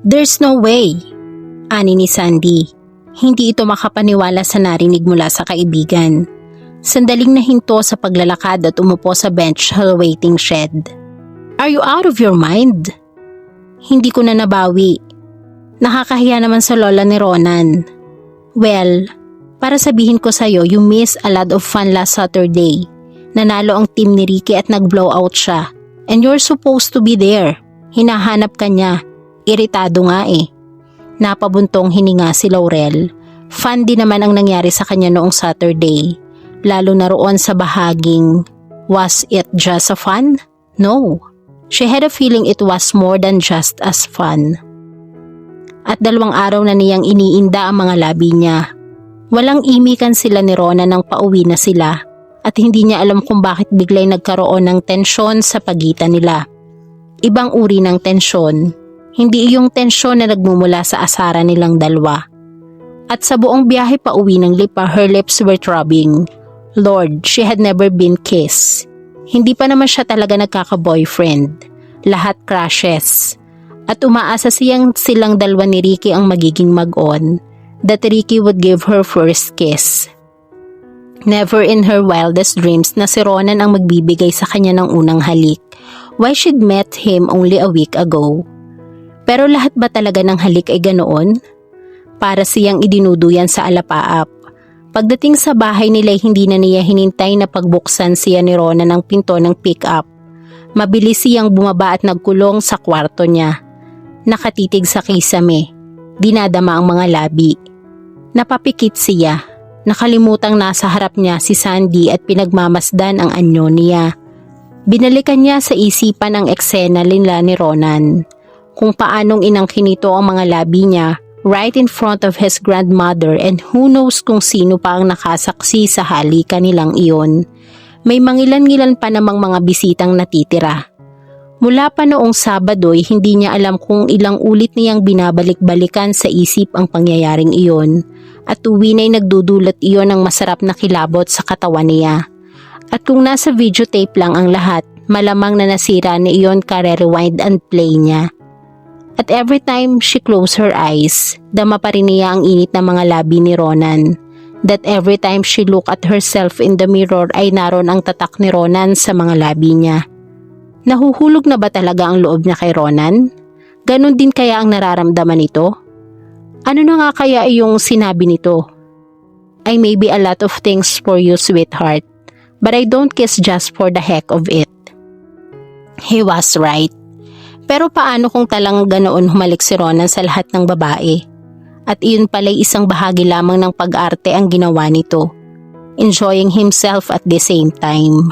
There's no way, ani ni Sandy. Hindi ito makapaniwala sa narinig mula sa kaibigan. Sandaling nahinto sa paglalakad at umupo sa bench sa waiting shed. Are you out of your mind? Hindi ko na nabawi. Nakakahiya naman sa lola ni Ronan. Well, para sabihin ko sa'yo, you missed a lot of fun last Saturday. Nanalo ang team ni Ricky at nag-blowout siya. And you're supposed to be there. Hinahanap ka niya. Iritado nga eh. Napabuntong hininga si Laurel. Fun din naman ang nangyari sa kanya noong Saturday. Lalo na roon sa bahaging, was it just a fun? No. She had a feeling it was more than just as fun. At 2 araw na niyang iniinda ang mga labi niya. Walang imikan sila ni Rona nang pauwi na sila at hindi niya alam kung bakit biglay nagkaroon ng tensyon sa pagitan nila. Ibang uri ng tensyon, hindi iyong tensyon na nagmumula sa asara nilang dalawa. At sa buong biyahe pauwi ng Lipa, her lips were throbbing. Lord, she had never been kissed. Hindi pa naman siya talaga nagkaka-boyfriend. Lahat crushes. At umaasa silang dalawa ni Ricky ang magiging mag-on, that Ricky would give her first kiss. Never in her wildest dreams na si Ronan ang magbibigay sa kanya ng unang halik. Why she'd met him only a week ago. Pero lahat ba talaga ng halik ay ganoon? Para siyang idinuduyan sa alapaap. Pagdating sa bahay nila hindi na niya hinintay na pagbuksan siya ni Ronan ng pinto ng pick-up. Mabilis siyang bumaba at nagkulong sa kwarto niya. Nakatitig sa kisame. Dinadama ang mga labi. Napapikit siya. Nakalimutang nasa harap niya si Sandy at pinagmamasdan ang anyo niya. Binalikan niya sa isipan ang eksena nila ni Ronan. Kung paanong inangkin nito ang mga labi niya right in front of his grandmother and who knows kung sino pa ang nakasaksi sa halikan nilang iyon. May mangilan-ngilan pa namang mga bisitang natitira. Mula pa noong Sabado'y hindi niya alam kung ilang ulit niyang binabalik-balikan sa isip ang pangyayaring iyon. At tuwin ay nagdudulot iyon ng masarap na kilabot sa katawan niya. At kung nasa videotape lang ang lahat, malamang na nasira ni iyon kare-rewind and play niya. At every time she closed her eyes, dama pa rin niya ang init ng mga labi ni Ronan. That every time she looked at herself in the mirror ay naroon ang tatak ni Ronan sa mga labi niya. Nahuhulog na ba talaga ang loob niya kay Ronan? Ganon din kaya ang nararamdaman nito? Ano na nga kaya yung sinabi nito? I may be a lot of things for you, sweetheart, but I don't kiss just for the heck of it. He was right. Pero paano kung talang ganoon humalik si Ronan sa lahat ng babae? At iyon pala'y isang bahagi lamang ng pag-arte ang ginawa nito. Enjoying himself at the same time.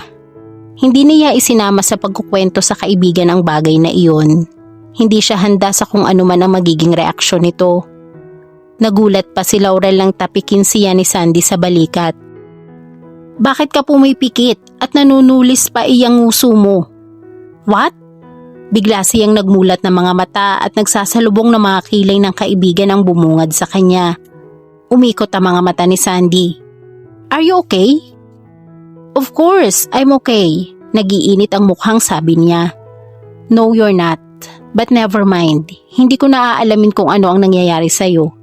Hindi niya isinama sa pagkukwento sa kaibigan ang bagay na iyon. Hindi siya handa sa kung ano man ang magiging reaksyon nito. Nagulat pa si Laurel lang tapikin siya ni Sandy sa balikat. Bakit ka pumipikit at nanunulis pa iyang nguso mo? What? Bigla siyang nagmulat ng mga mata at nagsasalubong ng mga kilay ng kaibigan ang bumungad sa kanya. Umikot ang mga mata ni Sandy. Are you okay? Of course, I'm okay. Nagiinit ang mukhang sabi niya. No, you're not. But never mind. Hindi ko naaalamin kung ano ang nangyayari sa'yo.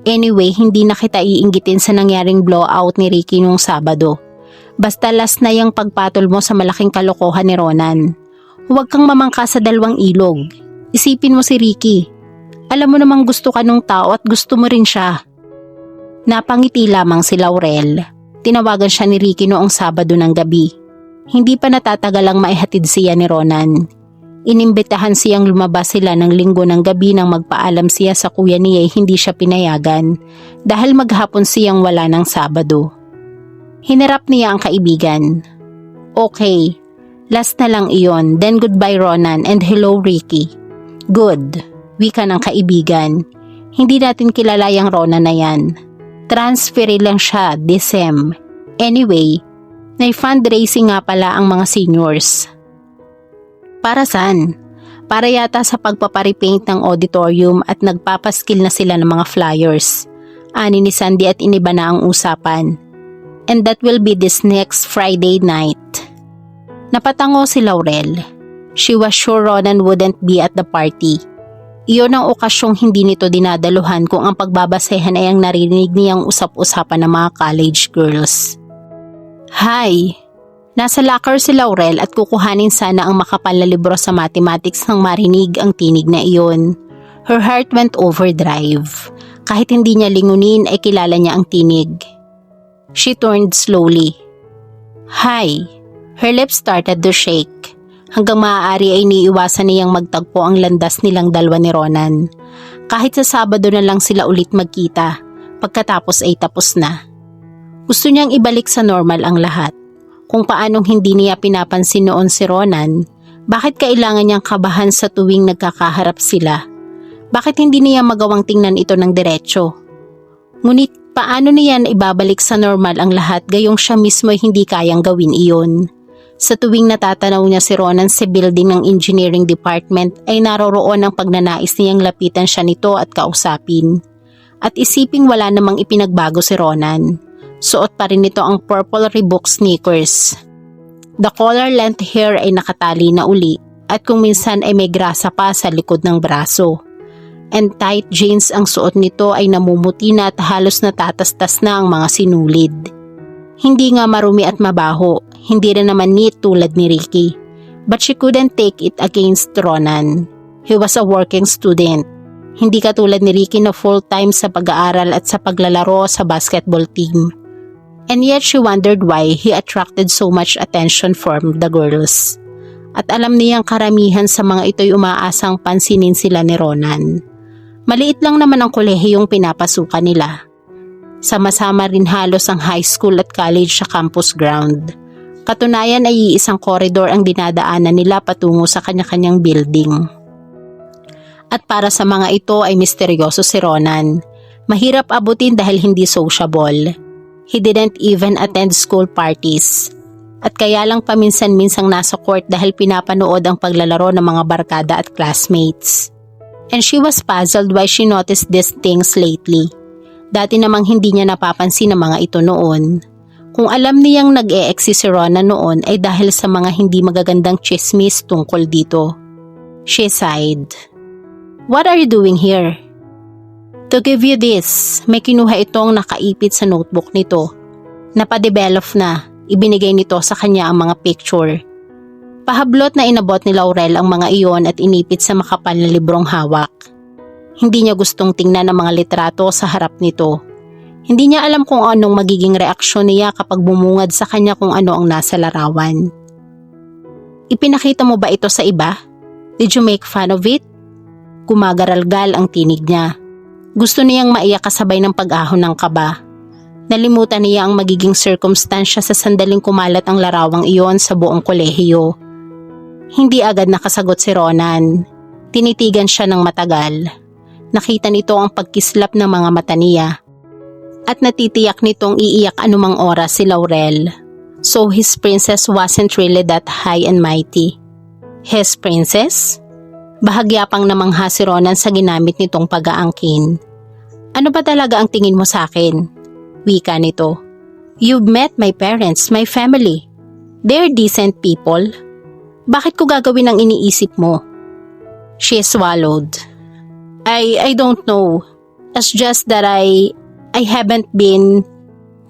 Anyway, hindi na kita iinggitin sa nangyaring blowout ni Ricky noong Sabado. Basta last na yung pagpatol mo sa malaking kalokohan ni Ronan. Huwag kang mamangka sa 2 ilog. Isipin mo si Ricky. Alam mo namang gusto ka nung tao at gusto mo rin siya. Napangiti lamang si Laurel. Tinawagan siya ni Ricky noong Sabado ng gabi. Hindi pa natatagalang maihatid siya ni Ronan. Inimbitahan siyang lumabas sila ng Linggo ng gabi nang magpaalam siya sa kuya niya hindi siya pinayagan dahil maghapon siyang wala ng Sabado. Hinarap niya ang kaibigan. Okay, last na lang iyon, then goodbye Ronan and hello Ricky. Good, wika ng kaibigan. Hindi natin kilala yung Ronan na yan. Transferi lang siya, Decem. Anyway, may-fundraising nga pala ang mga seniors. Para saan? Para yata sa pagpaparipaint ng auditorium at nagpapaskil na sila ng mga flyers. Ani ni Sandy at iniba na ang usapan. And that will be this next Friday night. Napatango si Laurel. She was sure Ronan wouldn't be at the party. Iyon ang okasyong hindi nito dinadaluhan kung ang pagbabasehan ay ang narinig niyang usap-usapan ng mga college girls. Hi! Nasa locker si Laurel at kukuhanin sana ang makapal na libro sa mathematics nang marinig ang tinig na iyon. Her heart went overdrive. Kahit hindi niya lingunin ay kilala niya ang tinig. She turned slowly. Hi! Her lips started to shake. Hanggang maaari ay niiwasan niyang magtagpo ang landas nilang dalawa ni Ronan. Kahit sa Sabado na lang sila ulit magkita, pagkatapos ay tapos na. Gusto niyang ibalik sa normal ang lahat. Kung paanong hindi niya pinapansin noon si Ronan, bakit kailangan niyang kabahan sa tuwing nagkakaharap sila? Bakit hindi niya magawang tingnan ito ng diretsyo? Ngunit paano niya ibabalik sa normal ang lahat gayong siya mismo ay hindi kayang gawin iyon? Sa tuwing natatanaw niya si Ronan sa building ng engineering department ay naroroon ang pagnanais niyang lapitan siya nito at kausapin. At isiping wala namang ipinagbago si Ronan. Suot pa rin nito ang purple Reebok sneakers. The collar-length hair ay nakatali na uli at kung minsan ay may grasa pa sa likod ng braso. And tight jeans ang suot nito ay namumuti na at halos natatastas na ang mga sinulid. Hindi nga marumi at mabaho, hindi rin naman neat tulad ni Ricky. But she couldn't take it against Ronan. He was a working student. Hindi katulad ni Ricky na full-time sa pag-aaral at sa paglalaro sa basketball team. And yet she wondered why he attracted so much attention from the girls. At alam niyang karamihan sa mga ito'y umaasang pansinin sila ni Ronan. Maliit lang naman ang kolehiyong pinapasukan nila. Sama-sama rin halos ang high school at college sa campus ground. Katunayan ay iisang koridor ang dinadaanan nila patungo sa kanya-kanyang building. At para sa mga ito ay misteryoso si Ronan. Mahirap abutin dahil hindi sociable. He didn't even attend school parties. At kaya lang paminsan-minsang nasa court dahil pinapanood ang paglalaro ng mga barkada at classmates. And she was puzzled why she noticed these things lately. Dati namang hindi niya napapansin ang mga ito noon. Kung alam niyang nag-e-exist si Ronan noon ay dahil sa mga hindi magagandang chismis tungkol dito. She sighed. What are you doing here? To give you this, may kinuha itong nakaipit sa notebook nito. Napadevelop na, ibinigay nito sa kanya ang mga picture. Pahablot na inabot ni Laurel ang mga iyon at inipit sa makapal na librong hawak. Hindi niya gustong tingnan ang mga litrato sa harap nito. Hindi niya alam kung anong magiging reaksyon niya kapag bumungad sa kanya kung ano ang nasa larawan. Ipinakita mo ba ito sa iba? Did you make fun of it? Gumagaralgal ang tinig niya. Gusto niyang maiyak kasabay ng pag-ahon ng kaba. Nalimutan niya ang magiging circumstansya sa sandaling kumalat ang larawang iyon sa buong kolehiyo. Hindi agad nakasagot si Ronan. Tinitigan siya ng matagal. Nakita nito ang pagkislap ng mga mata niya. At natitiyak nitong iiyak anumang oras si Laurel. So his princess wasn't really that high and mighty. His princess? Bahagya pang namangha si Ronan sa ginamit nitong pag-aangkin. Ano ba talaga ang tingin mo sa akin? Wika nito. You've met my parents, my family. They're decent people. Bakit ko gagawin ang iniisip mo? She swallowed. I don't know. It's just that I haven't been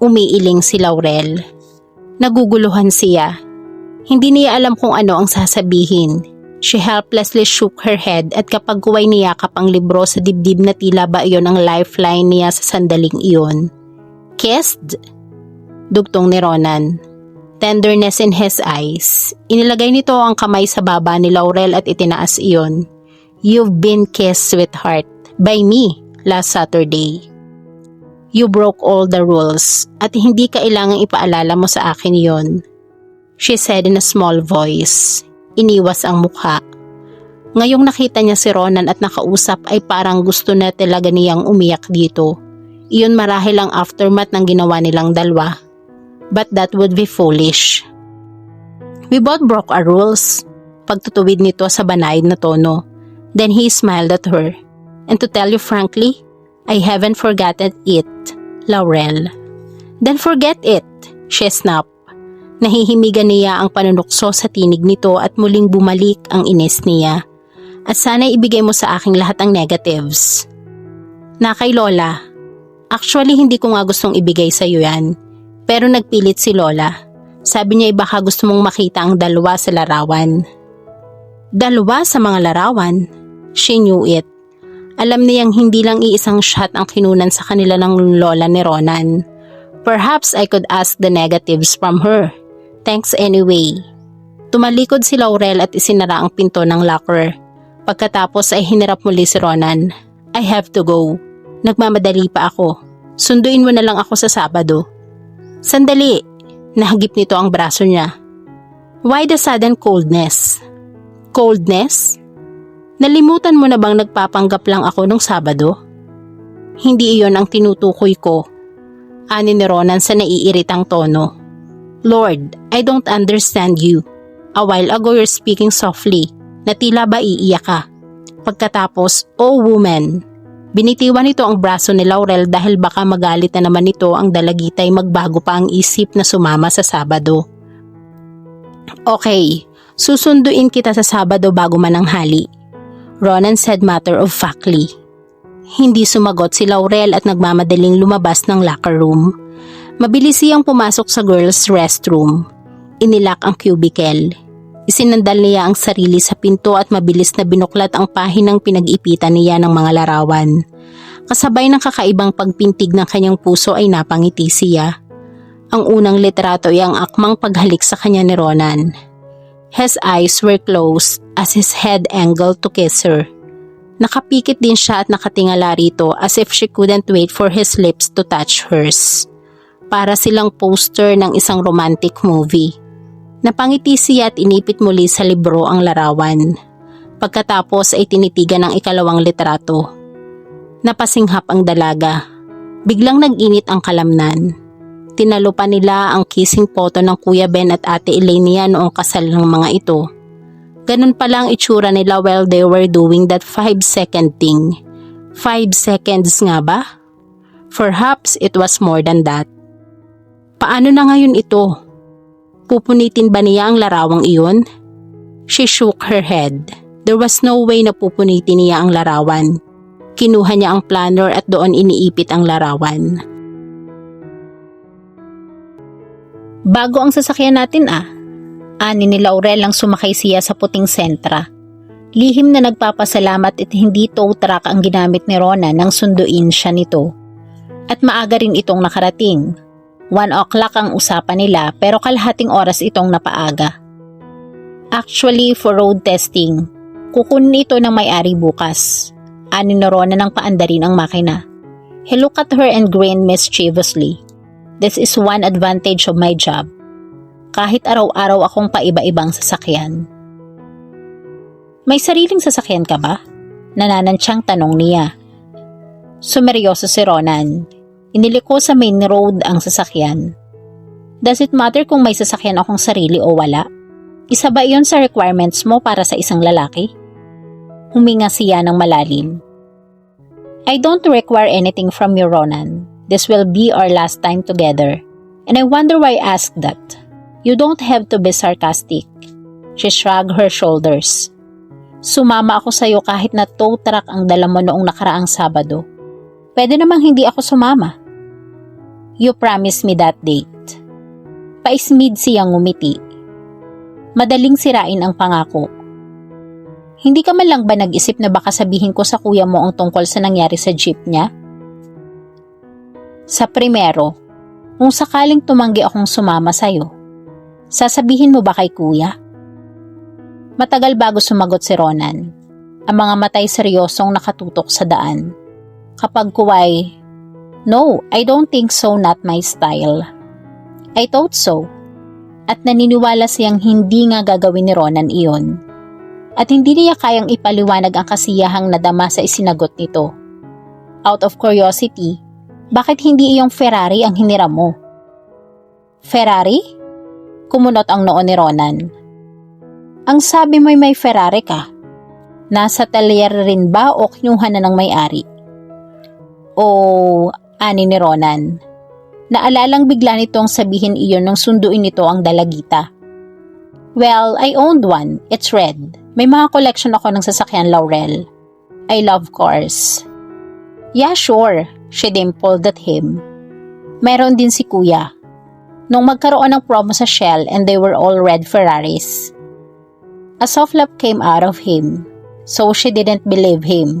umiiling si Laurel. Naguguluhan siya. Hindi niya alam kung ano ang sasabihin. She helplessly shook her head at kapag huway niyakap ang libro sa dibdib na tila ba iyon ang lifeline niya sa sandaling iyon. Kissed? Dugtong ni Ronan. Tenderness in his eyes. Inilagay nito ang kamay sa baba ni Laurel at itinaas iyon. You've been kissed, sweetheart, by me last Saturday. You broke all the rules at hindi kailangang ipaalala mo sa akin yon. She said in a small voice. Iniwas ang mukha. Ngayong nakita niya si Ronan at nakausap ay parang gusto na talaga niyang umiyak dito. Iyon marahil ang aftermath ng ginawa nilang dalawa. But that would be foolish. We both broke our rules. Pagtutuwid nito sa banayad na tono. Then he smiled at her. And to tell you frankly, I haven't forgotten it, Laurel. Then forget it, she snapped. Nahihimigan niya ang panunukso sa tinig nito at muling bumalik ang inis niya. At sana ibigay mo sa aking lahat ng negatives. Na kay Lola, actually hindi ko nga gustong ibigay sa iyo yan. Pero nagpilit si Lola. Sabi niya baka gusto mong makita ang dalawa sa larawan. Dalawa sa mga larawan? She knew it. Alam niyang hindi lang iisang shot ang kinunan sa kanila ng lola ni Ronan. Perhaps I could ask the negatives from her. Thanks anyway. Tumalikod si Laurel at isinara ang pinto ng locker. Pagkatapos ay hinirap muli si Ronan. I have to go. Nagmamadali pa ako. Sunduin mo na lang ako sa Sabado. Sandali. Nahagip nito ang braso niya. Why the sudden coldness? Coldness? Nalimutan mo na bang nagpapanggap lang ako nung Sabado? Hindi iyon ang tinutukoy ko. Ani ni Ronan sa naiiritang tono. Lord, I don't understand you. A while ago you're speaking softly, na tila ba iiyak ka. Pagkatapos, oh woman. Binitiwan nito ang braso ni Laurel dahil baka magalit na naman ito ang dalagitay magbago pa ang isip na sumama sa Sabado. Okay, susunduin kita sa Sabado bago mananghali. Ronan said matter-of-factly. Hindi sumagot si Laurel at nagmamadaling lumabas ng locker room. Mabilis siyang pumasok sa girls' restroom. Inilak ang cubicle. Isinandal niya ang sarili sa pinto at mabilis na binuklat ang pahinang pinag-ipitan niya ng mga larawan. Kasabay ng kakaibang pagpintig ng kanyang puso ay napangiti siya. Ang unang litrato ay ang akmang paghalik sa kanya ni Ronan. His eyes were closed as his head angled to kiss her. Nakapikit din siya at nakatingala rito as if she couldn't wait for his lips to touch hers. Para silang poster ng isang romantic movie. Napangiti siya at inipit muli sa libro ang larawan. Pagkatapos ay tinitigan ang ikalawang litrato. Napasinghap ang dalaga. Biglang nag-init ang kalamnan. Tinalo pa nila ang kissing photo ng Kuya Ben at Ate Elenia noong kasal ng mga ito. Ganun pala ang itsura nila while they were doing that 5-second thing. 5 seconds nga ba? Perhaps it was more than that. Paano na ngayon ito? Pupunitin ba niya ang larawang iyon? She shook her head. There was no way na pupunitin niya ang larawan. Kinuha niya ang planner at doon iniipit ang larawan. Bago ang sasakyan natin Ani ni Laurel ang sumakay siya sa puting Sentra. Lihim na nagpapasalamat at hindi tow truck ang ginamit ni Ronan nang sunduin siya nito. At maaga rin itong nakarating. 1 o'clock ang usapan nila pero kalahating oras itong napaaga. Actually, for road testing, kukunin ito ng may-ari bukas. Ani ni Ronan ang paandarin ang makina. He looked at her and grinned mischievously. This is one advantage of my job. Kahit araw-araw akong paiba-ibang sasakyan. May sariling sasakyan ka ba? Nananansyang tanong niya. Sumeryoso si Ronan. Iniliko sa main road ang sasakyan. Does it matter kung may sasakyan akong sarili o wala? Isa ba iyon sa requirements mo para sa isang lalaki? Huminga siya ng malalim. I don't require anything from you, Ronan. This will be our last time together. And I wonder why I asked that. You don't have to be sarcastic. She shrugged her shoulders. Sumama ako sa'yo kahit na tow truck ang dala mo noong nakaraang Sabado. Pwede namang hindi ako sumama. You promised me that date. Paismid siyang ngumiti. Madaling sirain ang pangako. Hindi ka man lang ba nag-isip na baka sabihin ko sa kuya mo ang tungkol sa nangyari sa jeep niya? Sa primero, kung sakaling tumanggi akong sumama sa'yo, sasabihin mo ba kay kuya? Matagal bago sumagot si Ronan. Ang mga matay seryosong nakatutok sa daan. Kapag kuway, no, I don't think so, not my style. I thought so. At naniniwala siyang hindi nga gagawin ni Ronan iyon. At hindi niya kayang ipaliwanag ang kasiyahang nadama sa isinagot nito. Out of curiosity, bakit hindi iyong Ferrari ang hiniram mo? Ferrari? Kumunot ang noo ni Ronan. Ang sabi mo'y may Ferrari ka. Nasa talyer rin ba o kinuha na ng may-ari? O, ani ni Ronan. Naalalang bigla nitong sabihin iyon nang sunduin nito ang dalagita. Well, I owned one. It's red. May mga collection ako ng sasakyan, Laurel. I love cars. Yeah, sure. She dimpled at him. Meron din si kuya. Nung magkaroon ng promo sa Shell and they were all red Ferraris. A soft laugh came out of him, so she didn't believe him.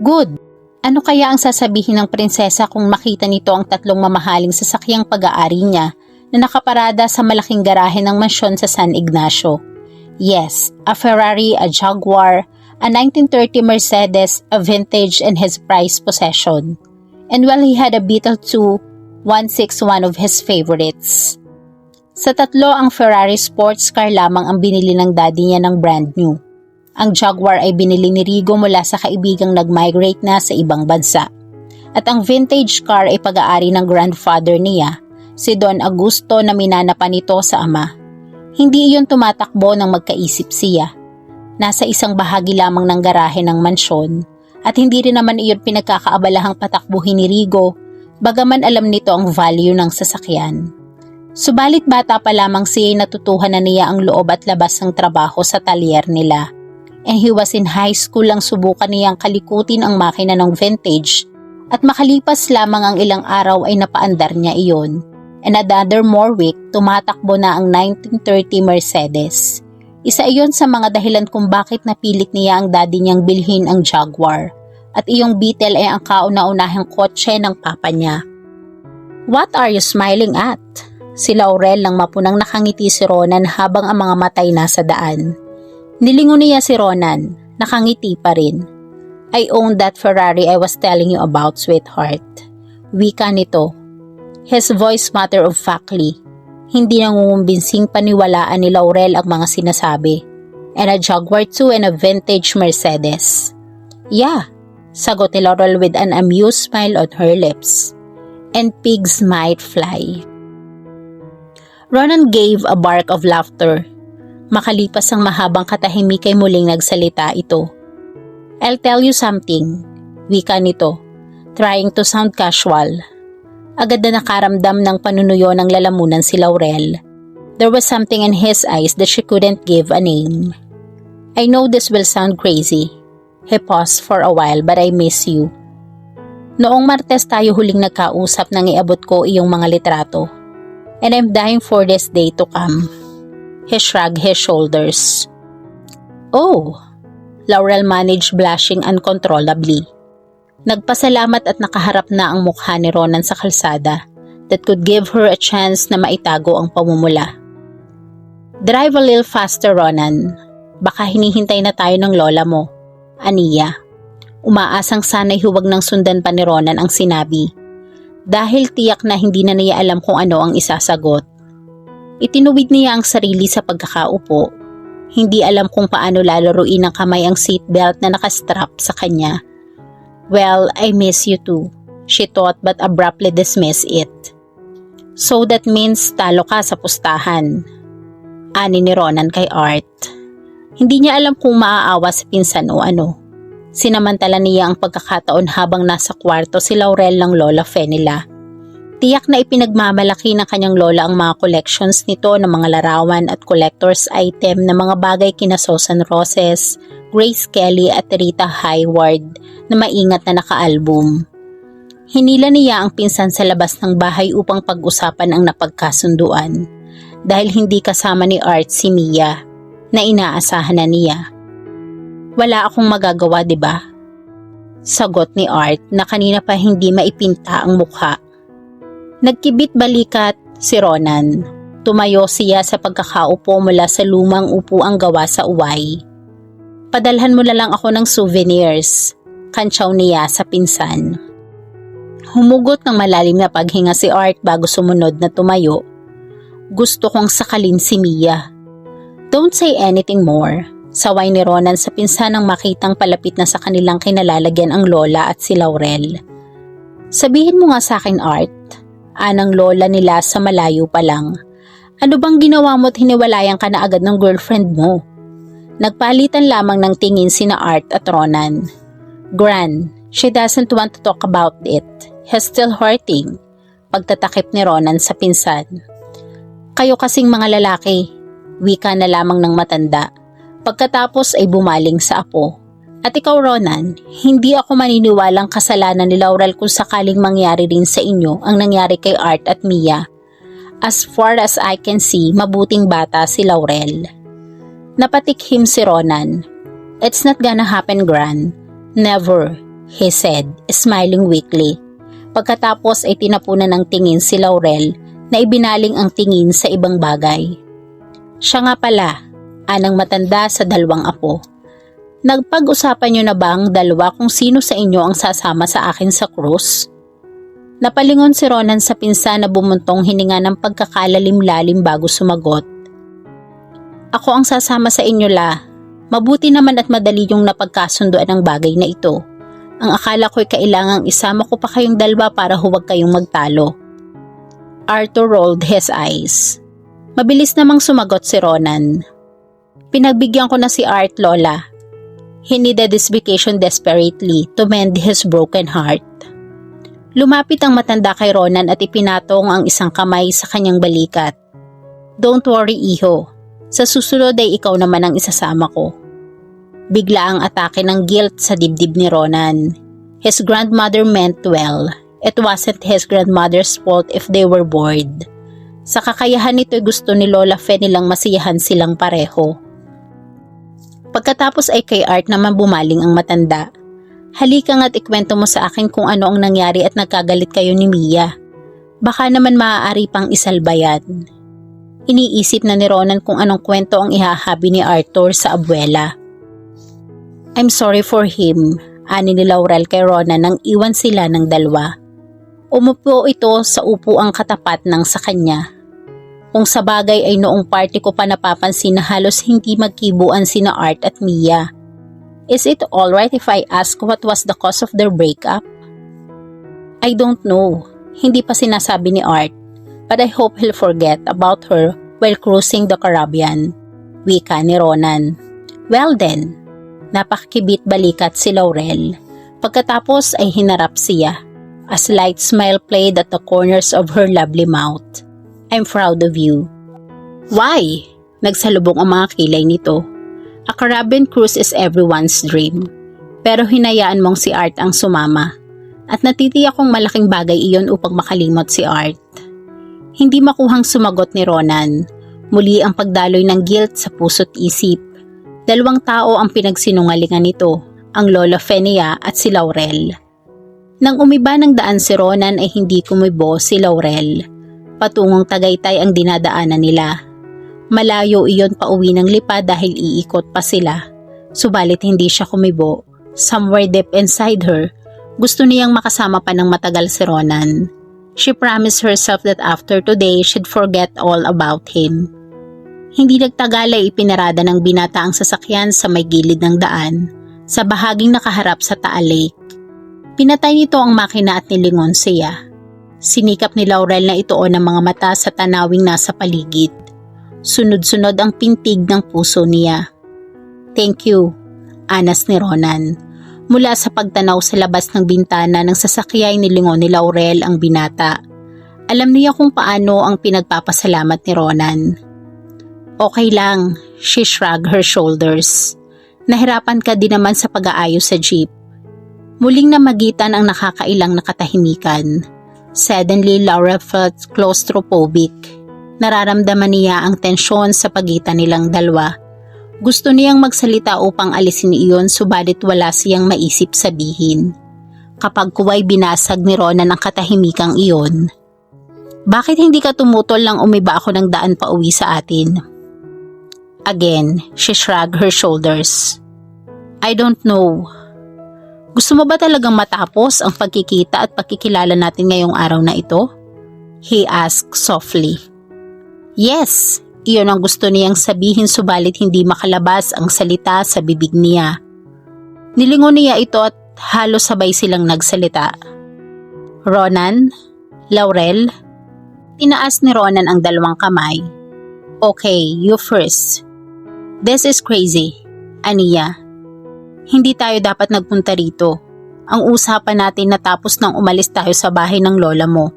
Good. Ano kaya ang sasabihin ng prinsesa kung makita nito ang tatlong mamahaling sasakyang pag-aari niya na nakaparada sa malaking garahe ng mansyon sa San Ignacio? Yes, a Ferrari, a Jaguar, a 1930 Mercedes, a vintage and his prized possession. And while he had a Beetle 216, one of his favorites. Sa tatlo, ang Ferrari sports car lamang ang binili ng daddy niya ng brand new. Ang Jaguar ay binili ni Rigo mula sa kaibigang nag-migrate na sa ibang bansa. At ang vintage car ay pag-aari ng grandfather niya, si Don Augusto na minana pa nito sa ama. Hindi iyon tumatakbo nang magkaisip siya. Nasa isang bahagi lamang ng garahe ng mansyon at hindi rin naman iyon pinagkakaabalahang patakbuhin ni Rigo, bagaman alam nito ang value ng sasakyan. Subalit bata pa lamang siya natutuhan na niya ang loob at labas ng trabaho sa talyer nila. And he was in high school lang subukan niyang kalikutin ang makina ng vintage at makalipas lamang ang ilang araw ay napaandar niya iyon. And another more week, tumatakbo na ang 1930 Mercedes. Isa iyon sa mga dahilan kung bakit napilit niya ang daddy niyang bilhin ang Jaguar at iyong Beetle ay ang kauna-unahang kotse ng papa niya. What are you smiling at? Si Laurel nang mapunang nakangiti si Ronan habang ang mga matay nasa daan. Nilingon niya si Ronan, nakangiti pa rin. I own that Ferrari I was telling you about, sweetheart. Wika nito. His voice matter-of-factly. Hindi nangungumbensing paniwalaan ni Laurel ang mga sinasabi. And a Jaguar too and a vintage Mercedes. Yeah, sagot ni Laurel with an amused smile on her lips. And pigs might fly. Ronan gave a bark of laughter. Makalipas ang mahabang katahimik ay muling nagsalita ito. I'll tell you something, wika nito, trying to sound casual. Agad na nakaramdam ng panunuyo ng lalamunan si Laurel. There was something in his eyes that she couldn't give a name. I know this will sound crazy. He paused for a while, but I miss you. Noong Martes tayo huling nagkausap nang iabot ko iyong mga litrato. And I'm dying for this day to come. He shrugged his shoulders. Oh, Laurel managed blushing uncontrollably. Nagpasalamat at nakaharap na ang mukha ni Ronan sa kalsada that could give her a chance na maitago ang pamumula. Drive a little faster, Ronan. Baka hinihintay na tayo ng lola mo, Aniya. Umaasang sana'y huwag nang sundan pa ni Ronan ang sinabi. Dahil tiyak na hindi na niya alam kung ano ang isasagot. Itinuwid niya ang sarili sa pagkakaupo. Hindi alam kung paano lalaruin ng kamay ang seatbelt na nakastrap sa kanya. Well, I miss you too, she thought but abruptly dismissed it. So that means talo ka sa pustahan. Ani ni Ronan kay Art. Hindi niya alam kung maaawa sa pinsan o ano. Sinamantala niya ang pagkakataon habang nasa kwarto si Laurel ng Lola Fenila. Tiyak na ipinagmamalaki ng kanyang lola ang mga collections nito ng mga larawan at collector's item na mga bagay kina Susan Roses, Grace Kelly at Rita Hayworth na maingat na naka-album. Hinila niya ang pinsan sa labas ng bahay upang pag-usapan ang napagkasunduan dahil hindi kasama ni Art si Mia na inaasahan na niya. Wala akong magagawa, diba? Sagot ni Art na kanina pa hindi maipinta ang mukha. Nagkibit balikat si Ronan. Tumayo siya sa pagkakaupo mula sa lumang upuang gawa sa uway. Padalhan mo na lang ako ng souvenirs, kantsaw niya sa pinsan. Humugot ng malalim na paghinga si Art bago sumunod na tumayo. Gusto kong sakalin si Mia. Don't say anything more. Saway ni Ronan sa pinsan nang makitang palapit na sa kanilang kinalalagyan ang lola at si Laurel. Sabihin mo nga sa akin, Art, anang lola nila sa malayo pa lang. Ano bang ginawa mo't hiniwalayan ka na agad ng girlfriend mo? Nagpalitan lamang ng tingin sina Art at Ronan. Gran, she doesn't want to talk about it. He's still hurting. Pagtatakip ni Ronan sa pinsan. Kayo kasing mga lalaki, wika na lamang ng matanda. Pagkatapos ay bumaling sa apo. At ikaw, Ronan, hindi ako maniniwalang kasalanan ni Laurel kung sakaling mangyari rin sa inyo ang nangyari kay Art at Mia. As far as I can see, mabuting bata si Laurel. Napatikhim si Ronan. It's not gonna happen, Gran. Never, he said, smiling weakly. Pagkatapos ay tinapunan ng tingin si Laurel na ibinaling ang tingin sa ibang bagay. Siya nga pala, anang matanda sa dalawang apo. Nagpag-usapan niyo na ba ang dalawa kung sino sa inyo ang sasama sa akin sa cruise? Napalingon si Ronan sa pinsan na bumuntong hininga ng pagkakalalim-lalim bago sumagot. Ako ang sasama sa inyo, La. Mabuti naman at madali yung napagkasunduan ng bagay na ito. Ang akala ko'y kailangang isama ko pa kayong dalawa para huwag kayong magtalo. Arthur rolled his eyes. Mabilis namang sumagot si Ronan. Pinagbigyan ko na si Art, Lola. He needed this vacation desperately to mend his broken heart. Lumapit ang matanda kay Ronan at ipinatong ang isang kamay sa kanyang balikat. Don't worry, Iho. Sa susunod ay ikaw naman ang isasama ko. Bigla ang atake ng guilt sa dibdib ni Ronan. His grandmother meant well. It wasn't his grandmother's fault if they were bored. Sa kakayahan nito'y gusto ni Lola Fe nilang masiyahan silang pareho. Pagkatapos ay kay Art naman bumaling ang matanda. Halika nga't ikwento mo sa akin kung ano ang nangyari at nagkagalit kayo ni Mia. Baka naman maaari pang isalba yan. Iniisip na ni Ronan kung anong kwento ang ihahabi ni Arthur sa abuela. I'm sorry for him, ani ni Laurel kay Ronan nang iwan sila ng dalawa. Umupo ito sa upuang katapat ng sa kanya. Kung sa bagay ay noong party ko pa napapansin na halos hindi magkibuan sina Art at Mia. Is it alright if I ask what was the cause of their breakup? I don't know. Hindi pa sinasabi ni Art. But I hope he'll forget about her while cruising the Caribbean. Wika ni Ronan. Well then, napakibit balikat si Laurel. Pagkatapos ay hinarap siya. A slight smile played at the corners of her lovely mouth. I'm proud of you. Why? Nagsalubong ang mga kilay nito. A Caribbean cruise is everyone's dream. Pero hinayaan mong si Art ang sumama. At natitiyak kong malaking bagay iyon upang makalimot si Art. Hindi makuhang sumagot ni Ronan. Muli ang pagdaloy ng guilt sa puso't isip. Dalawang tao ang pinagsinungalingan nito, ang Lola Fenia at si Laurel. Nang umiba ng daan si Ronan ay hindi kumibo si Laurel. Patungong Tagaytay ang dinadaanan nila. Malayo iyon pauwi ng Lipa dahil iikot pa sila. Subalit hindi siya kumibo. Somewhere deep inside her, gusto niyang makasama pa ng matagal si Ronan. She promised herself that after today she'd forget all about him. Hindi nagtagal ay ipinarada ng binata ang sasakyan sa may gilid ng daan, sa bahaging nakaharap sa Taal Lake. Pinatay nito ang makina at nilingon siya. Sinikap ni Laurel na ituon ang mga mata sa tanawing nasa paligid. Sunod-sunod ang pintig ng puso niya. Thank you, anas ni Ronan. Mula sa pagtanaw sa labas ng bintana ng sasakyay nilingon ni Laurel ang binata. Alam niya kung paano ang pinagpapasalamat ni Ronan. Okay lang, she shrugged her shoulders. Nahirapan ka din naman sa pag-aayos sa jeep. Muling namagitan ang nakakailang na katahimikan. Suddenly, Laura felt claustrophobic. Nararamdaman niya ang tensyon sa pagitan nilang dalawa. Gusto niyang magsalita upang alisin iyon subalit wala siyang maisip sabihin. Kapag kuway binasag ni Ronan ang katahimikang iyon. Bakit hindi ka tumutol lang umiba ako ng daan pa uwi sa atin? Again, she shrugged her shoulders. I don't know. Gusto mo ba talagang matapos ang pagkikita at pagkikilala natin ngayong araw na ito? He asked softly. Yes, iyon ang gusto niyang sabihin subalit hindi makalabas ang salita sa bibig niya. Nilingon niya ito at halos sabay silang nagsalita. Ronan? Laurel? Tinaas ni Ronan ang dalawang kamay. Okay, you first. This is crazy, Aniya. Hindi tayo dapat nagpunta rito. Ang usapan natin natapos nang umalis tayo sa bahay ng lola mo.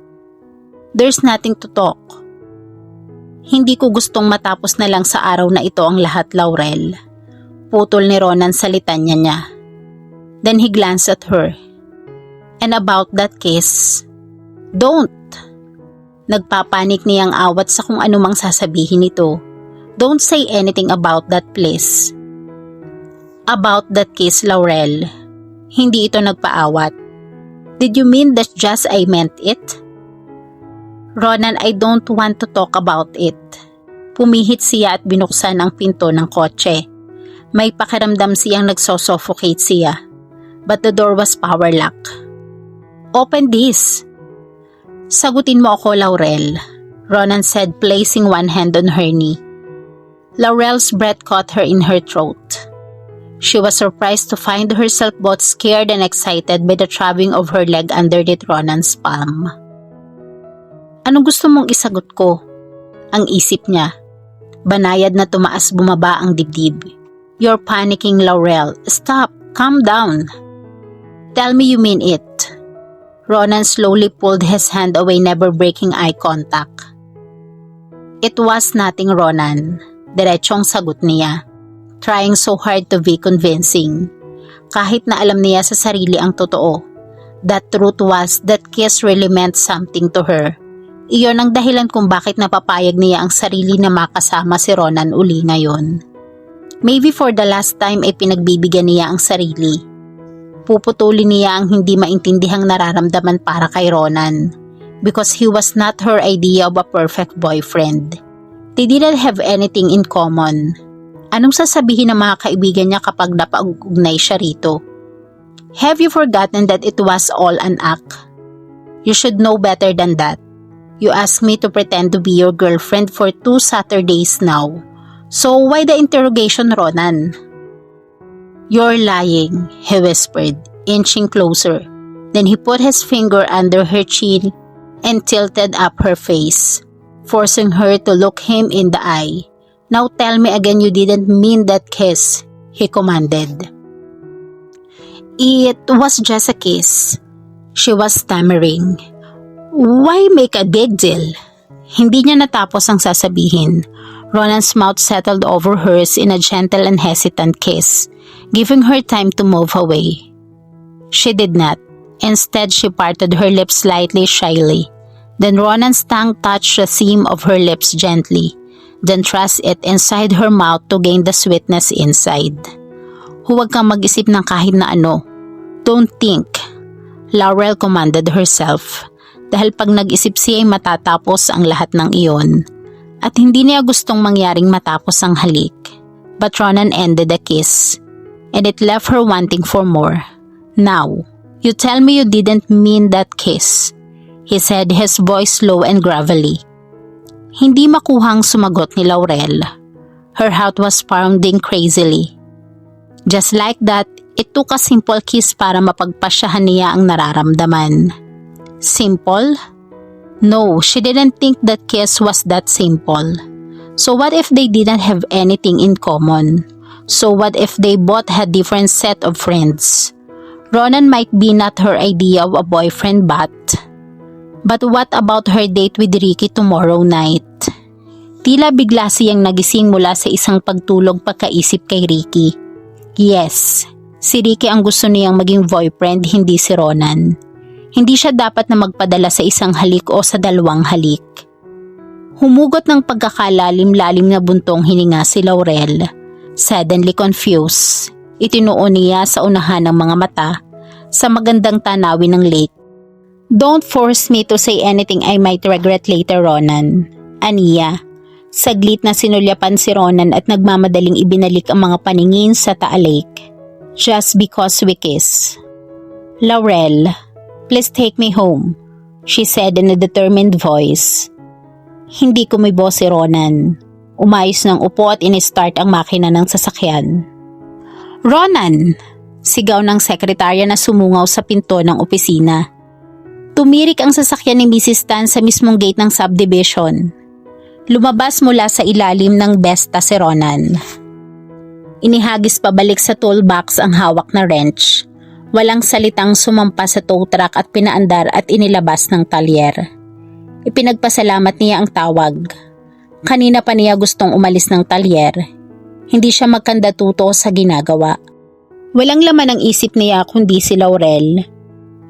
There's nothing to talk. Hindi ko gustong matapos na lang sa araw na ito ang lahat, Laurel. Naputol ni Ronan sa litanya niya. Then he glanced at her. And about that kiss, don't! Nagpapanik niyang awat sa kung anumang sasabihin nito. Don't say anything about that, please. About that kiss, Laurel. Hindi ito nagpaawat. Did you mean that just I meant it? Ronan, I don't want to talk about it. Pumihit siya at binuksan ang pinto ng kotse. May pakiramdam siyang nagsosuffocate siya. But the door was power lock. Open this. Sagutin mo ako, Laurel, Ronan said, placing one hand on her knee. Laurel's breath caught her in her throat. She was surprised to find herself both scared and excited by the throbbing of her leg underneath Ronan's palm. Anong gusto mong isagot ko? Ang isip niya. Banayad na tumaas bumaba ang dibdib. You're panicking, Laurel. Stop. Calm down. Tell me you mean it. Ronan slowly pulled his hand away, never breaking eye contact. It was nothing, Ronan. Diretsong sagot niya. Trying so hard to be convincing. Kahit na alam niya sa sarili ang totoo. That truth was that kiss really meant something to her. Iyon ang dahilan kung bakit napapayag niya ang sarili na makasama si Ronan uli ngayon. Maybe for the last time ay pinagbibigyan niya ang sarili. Puputulin niya ang hindi maintindihang nararamdaman para kay Ronan because he was not her idea of a perfect boyfriend. They didn't have anything in common. Anong sasabihin ng mga kaibigan niya kapag napag-ugnay siya rito? Have you forgotten that it was all an act? You should know better than that. You asked me to pretend to be your girlfriend for 2 Saturdays now. So why the interrogation, Ronan? You're lying, he whispered, inching closer. Then he put his finger under her chin and tilted up her face, forcing her to look him in the eye. Now tell me again you didn't mean that kiss, he commanded. It was just a kiss. She was stammering. Why make a big deal? Hindi niya natapos ang sasabihin. Ronan's mouth settled over hers in a gentle and hesitant kiss, giving her time to move away. She did not. Instead, she parted her lips slightly shyly. Then Ronan's tongue touched the seam of her lips gently, then thrust it inside her mouth to gain the sweetness inside. Huwag kang mag-isip ng kahit na ano. Don't think, Laurel commanded herself. Dahil pag nag-isip siya ay matatapos ang lahat ng iyon. At hindi niya gustong mangyaring matapos ang halik. But Ronan ended the kiss. And it left her wanting for more. Now, you tell me you didn't mean that kiss, he said, his voice low and gravelly. Hindi makuhang sumagot ni Laurel. Her heart was pounding crazily. Just like that, it took a simple kiss para mapagpasyahan niya ang nararamdaman. Simple? No, she didn't think that kiss was that simple. So what if they didn't have anything in common? So what if they both had different set of friends? Ronan might be not her idea of a boyfriend but what about her date with Ricky tomorrow night? Tila bigla siyang nagising mula sa isang pagtulog pagkaisip kay Ricky. Yes, si Ricky ang gusto niyang maging boyfriend, hindi si Ronan. Hindi siya dapat na magpadala sa isang halik o sa 2 halik. Humugot ng pagkakalalim-lalim na buntong hininga si Laurel. Suddenly confused, itinuon niya sa unahan ng mga mata sa magandang tanawin ng lake. Don't force me to say anything I might regret later, Ronan. Aniya. Saglit na sinulyapan si Ronan at nagmamadaling ibinalik ang mga paningin sa Lake. Just because we kiss. Laurel, please take me home, she said in a determined voice. Hindi kumibo si Ronan. Umayos ng upo at in-start ang makina ng sasakyan. Ronan! Sigaw ng sekretarya na sumungaw sa pinto ng opisina. Tumirik ang sasakyan ni Mrs. Tan sa mismong gate ng subdivision. Lumabas mula sa ilalim ng besta si Ronan. Inihagis pabalik sa toolbox ang hawak na wrench. Walang salitang sumampa sa tow truck at pinaandar at inilabas ng talyer. Ipinagpasalamat niya ang tawag. Kanina pa niya gustong umalis ng talyer. Hindi siya magkandatuto sa ginagawa. Walang laman ang isip niya kundi si Laurel.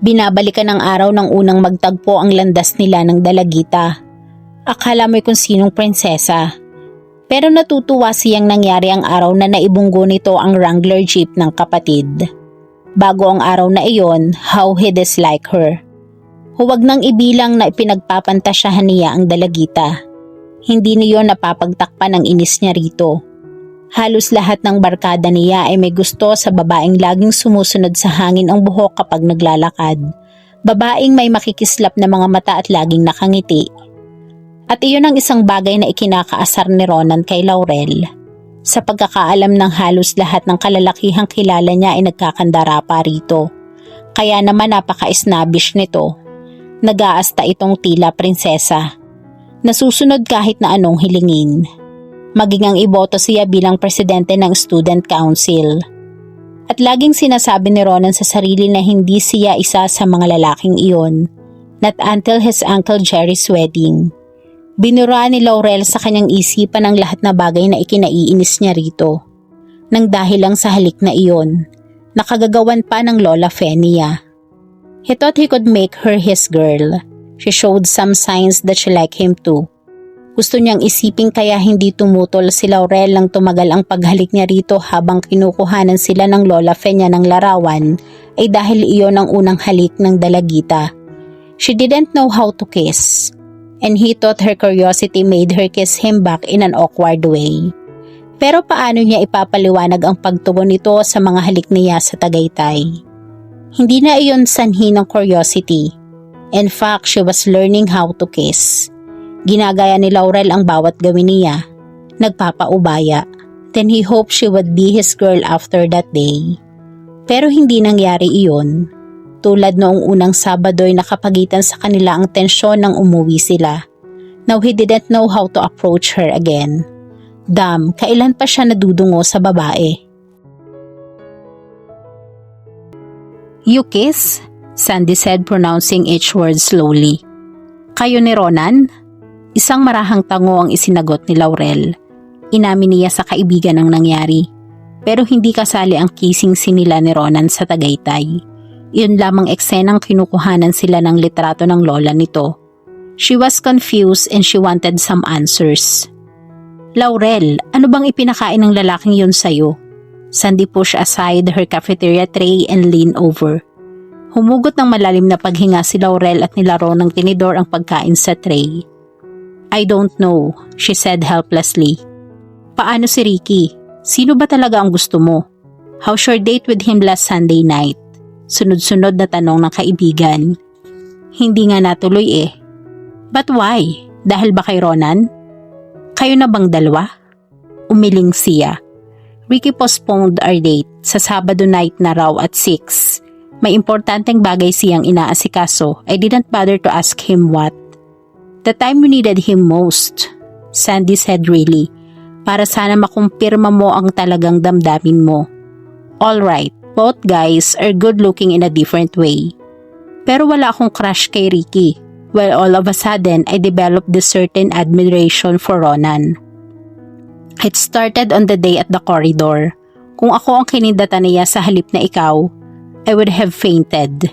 Binabalikan ng araw ng unang magtagpo ang landas nila ng dalagita. Akala mo'y kung sinong prinsesa. Pero natutuwa siyang nangyari ang araw na naibunggo nito ang Wrangler jeep ng kapatid. Bago ang araw na iyon, how he disliked her. Huwag nang ibilang na ipinagpapantasyahan niya ang dalagita. Hindi niyo napapagtakpan ang inis niya rito. Halos lahat ng barkada niya ay may gusto sa babaeng laging sumusunod sa hangin ang buhok kapag naglalakad. Babaeng may makikislap na mga mata at laging nakangiti. At iyon ang isang bagay na ikinakaasar ni Ronan kay Laurel. Sa pagkakaalam ng halos lahat ng kalalakihang kilala niya ay nagkakandara pa rito. Kaya naman napaka-snobbish nito. Nag-aasta itong tila prinsesa. Nasusunod kahit na anong hilingin. Maging ang iboto siya bilang presidente ng student council. At laging sinasabi ni Ronan sa sarili na hindi siya isa sa mga lalaking iyon. Not until his Uncle Jerry's wedding. Binuraan ni Laurel sa kanyang isipan ang lahat na bagay na ikinaiinis niya rito. Nang dahil lang sa halik na iyon, nakagagawan pa ng Lola Fenia. He thought he could make her his girl. She showed some signs that she liked him too. Gusto niyang isipin kaya hindi tumutol si Laurel nang tumagal ang paghalik niya rito habang kinukuhanan sila ng Lola Fenia ng larawan ay dahil iyon ang unang halik ng dalagita. She didn't know how to kiss, and he thought her curiosity made her kiss him back in an awkward way. Pero paano niya ipapaliwanag ang pagtugon nito sa mga halik niya sa Tagaytay? Hindi na iyon sanhi ng curiosity. In fact, she was learning how to kiss. Ginagaya ni Laurel ang bawat gawin niya. Nagpapaubaya. Then he hoped she would be his girl after that day. Pero hindi nangyari iyon. Tulad noong unang Sabado ay nakapagitan sa kanila ang tensyon nang umuwi sila. Now he didn't know how to approach her again. Damn, kailan pa siya nadudungo sa babae? You kiss? Sandy said, pronouncing each word slowly. Kayo ni Ronan? Isang marahang tango ang isinagot ni Laurel. Inamin niya sa kaibigan ang nangyari. Pero hindi kasali ang kissing sinila ni Ronan sa Tagaytay. Iyon lamang eksenang kinukuhanan sila ng litrato ng lola nito. She was confused and she wanted some answers. Laurel, ano bang ipinakain ng lalaking yun sa'yo? Sandy pushed aside her cafeteria tray and leaned over. Humugot ng malalim na paghinga si Laurel at nilaro ng tinidor ang pagkain sa tray. I don't know, she said helplessly. Paano si Ricky? Sino ba talaga ang gusto mo? How's your date with him last Sunday night? Sunod-sunod na tanong ng kaibigan. Hindi nga natuloy eh. But why? Dahil ba kay Ronan? Kayo na bang dalawa? Umiling siya. Ricky postponed our date sa Sabado night na raw at 6. May importanteng bagay siyang inaasikaso. I didn't bother to ask him what. The time we needed him most, Sandy said really, para sana makumpirma mo ang talagang damdamin mo. Alright, both guys are good looking in a different way. Pero wala akong crush kay Ricky. Well, all of a sudden, I developed this certain admiration for Ronan. It started on the day at the corridor. Kung ako ang kinindatan niya sa halip na ikaw, I would have fainted.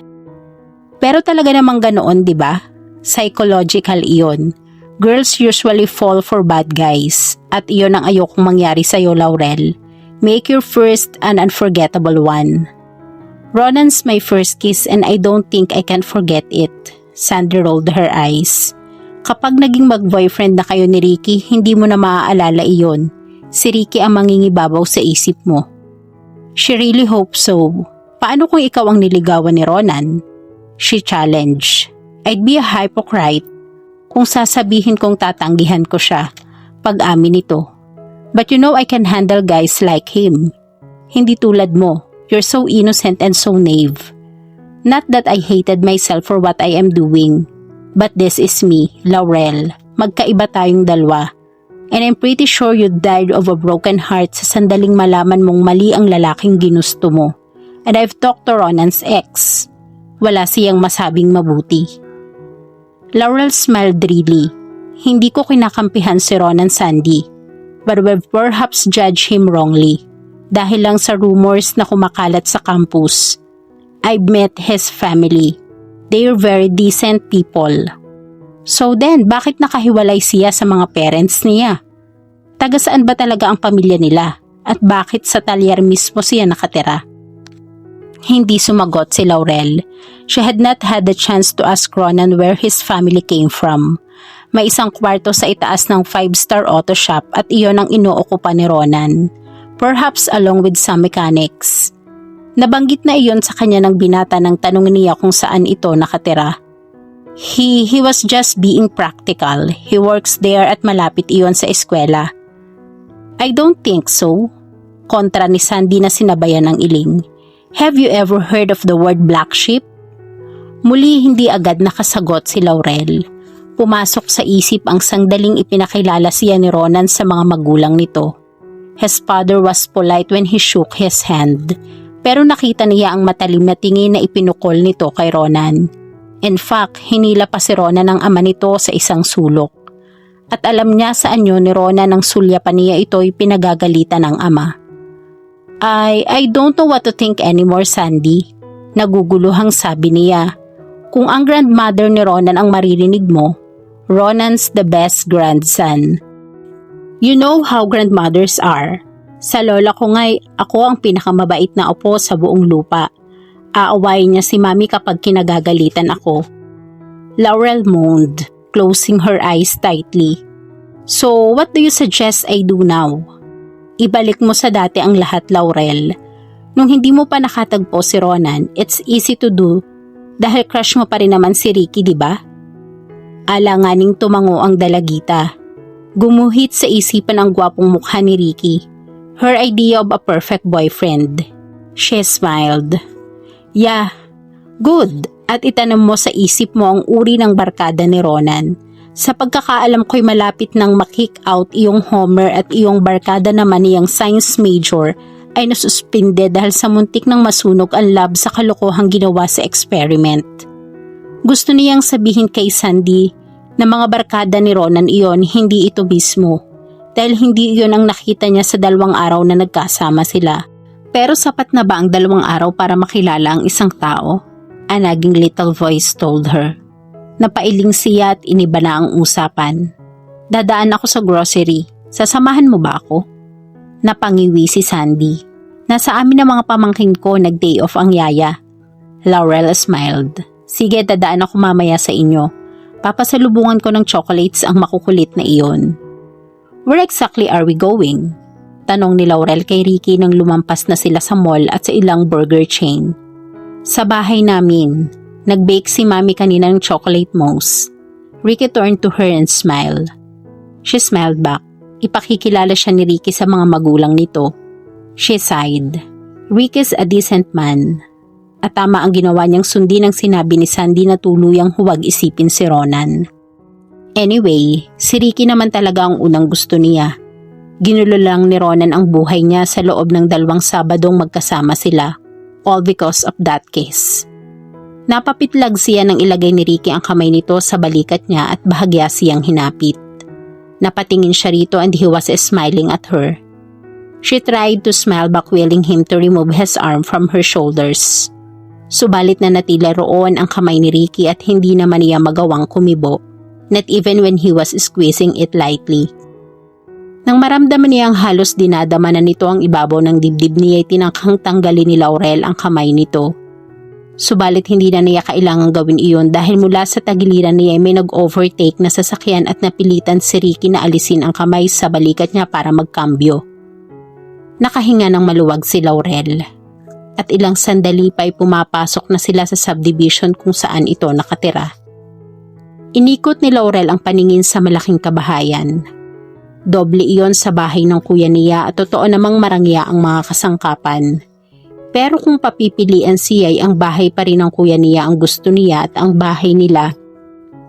Pero talaga namang ganoon, di ba? Psychological iyon. Girls usually fall for bad guys. At iyon ang ayokong mangyari sa'yo, Laurel. Make your first an unforgettable one. Ronan's my first kiss and I don't think I can forget it. Sandy rolled her eyes. Kapag naging mag-boyfriend na kayo ni Ricky, hindi mo na maaalala iyon. Si Ricky ang mangingibabaw sa isip mo. She really hopes so. Paano kung ikaw ang niligawan ni Ronan? She challenged. I'd be a hypocrite kung sasabihin kong tatanggihan ko siya pag-amin nito. But you know I can handle guys like him. Hindi tulad mo. You're so innocent and so naive. Not that I hated myself for what I am doing. But this is me, Laurel. Magkaiba tayong dalawa. And I'm pretty sure you died of a broken heart sa sandaling malaman mong mali ang lalaking ginusto mo. And I've talked to Ronan's ex. Wala siyang masabing mabuti. Laurel smiled dreamy. Hindi ko kinakampihan si Ronan, Sandy. but we've perhaps judged him wrongly dahil lang sa rumors na kumakalat sa campus. I've met his family. They're very decent people. So then, bakit nakahiwalay siya sa mga parents niya? Taga saan ba talaga ang pamilya nila? At bakit sa talyer mismo siya nakatira? Hindi sumagot si Laurel. She had not had the chance to ask Ronan where his family came from. May isang kwarto sa itaas ng 5-star auto shop at iyon ang inuokupa ni Ronan. Perhaps along with some mechanics. Nabanggit na iyon sa kanya ng binata nang tanongin niya kung saan ito nakatira. He was just being practical. He works there at malapit iyon sa eskwela. I don't think so. Kontra ni Sandy na sinabayan ng iling. Have you ever heard of the word black sheep? Muli hindi agad nakasagot si Laurel. Pumasok sa isip ang sangdaling ipinakilala siya ni Ronan sa mga magulang nito. His father was polite when he shook his hand, pero nakita niya ang matalim na tingin na ipinukol nito kay Ronan. In fact, hinila pa si Ronan ng ama nito sa isang sulok. At alam niya sa anyo ni Ronan ang sulyapan niya ito'y pinagagalitan ng ama. I don't know what to think anymore, Sandy. Naguguluhang sabi niya. Kung ang grandmother ni Ronan ang maririnig mo, Ronan's the best grandson. You know how grandmothers are. Sa lola ko nga'y ako ang pinakamabait na apo sa buong lupa. Aawayin niya si mami kapag kinagagalitan ako. Laurel moaned, closing her eyes tightly. So, what do you suggest I do now? Ibalik mo sa dati ang lahat, Laurel. Nung hindi mo pa nakatagpo si Ronan, it's easy to do dahil crush mo pa rin naman si Ricky, di ba? Alanganing tumango ang dalagita. Gumuhit sa isipan ang gwapong mukha ni Ricky. Her idea of a perfect boyfriend. She smiled. Yeah, good. At itanong mo sa isip mo ang uri ng barkada ni Ronan. Sa pagkakaalam ko'y malapit nang makick out iyong Homer at iyong barkada naman niyang science major ay nasuspinde dahil sa muntik ng masunog ang lab sa kalokohang ginawa sa experiment. Gusto niyang sabihin kay Sandy na mga barkada ni Ronan iyon, hindi ito mismo. Dahil hindi iyon ang nakita niya sa 2 araw na nagkasama sila. Pero sapat na ba ang 2 araw para makilala ang isang tao? A nagging little voice told her. Napailing siya at iniba na ang usapan. Dadaan ako sa grocery. Sasamahan mo ba ako? Napangiwi si Sandy. Nasa amin ang mga pamangkin ko, nag-day off ang yaya. Laurel smiled. Sige, dadaan ako mamaya sa inyo. Papasalubungan ko ng chocolates ang makukulit na iyon. Where exactly are we going? Tanong ni Laurel kay Ricky nang lumampas na sila sa mall at sa ilang burger chain. Sa bahay namin. Nag-bake si Mami kanina ng chocolate mousse. Ricky turned to her and smiled. She smiled back. Ipakikilala siya ni Ricky sa mga magulang nito. She sighed. Ricky's a decent man. At tama ang ginawa niyang sundin ang sinabi ni Sandy na tuluyang huwag isipin si Ronan. Anyway, si Ricky naman talaga ang unang gusto niya. Ginulo lang ni Ronan ang buhay niya sa loob ng 2 Sabadong magkasama sila. All because of that kiss. Napapitlag siya nang ilagay ni Ricky ang kamay nito sa balikat niya at bahagya siyang hinapit. Napatingin siya rito and he was smiling at her. She tried to smile back, willing him to remove his arm from her shoulders. Subalit na natila roon ang kamay ni Ricky at hindi naman niya magawang kumibo, not even when he was squeezing it lightly. Nang maramdaman niyang halos dinadama na nito ang ibabaw ng dibdib niya, tinangkang tanggalin ni Laurel ang kamay nito. Subalit hindi na niya kailangang gawin iyon dahil mula sa tagiliran niya may nag-overtake na sasakyan at napilitan si Ricky na alisin ang kamay sa balikat niya para magkambyo. Nakahinga ng maluwag si Laurel. At ilang sandali pa ay pumapasok na sila sa subdivision kung saan ito nakatira. Inikot ni Laurel ang paningin sa malaking kabahayan. Doble iyon sa bahay ng kuya niya at totoo namang marangya ang mga kasangkapan. Pero kung papipilian siya ay ang bahay pa rin ng kuya niya ang gusto niya at ang bahay nila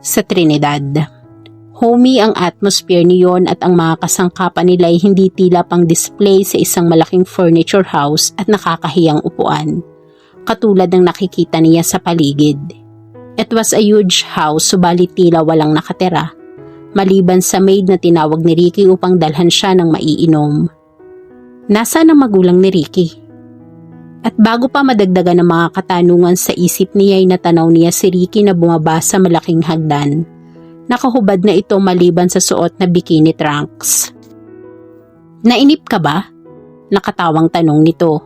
sa Trinidad. Homey ang atmosphere niyon at ang mga kasangkapan nila ay hindi tila pang display sa isang malaking furniture house at nakakahiyang upuan, katulad ng nakikita niya sa paligid. It was a huge house subalit tila walang nakatira. maliban sa maid na tinawag ni Ricky upang dalhan siya ng maiinom. Nasaan ang magulang ni Ricky? At bago pa madagdagan ng mga katanungan sa isip niya ay natanaw niya si Ricky na bumaba sa malaking hagdan. Nakahubad na ito maliban sa suot na bikini trunks. Nainip ka ba? Nakatawang tanong nito.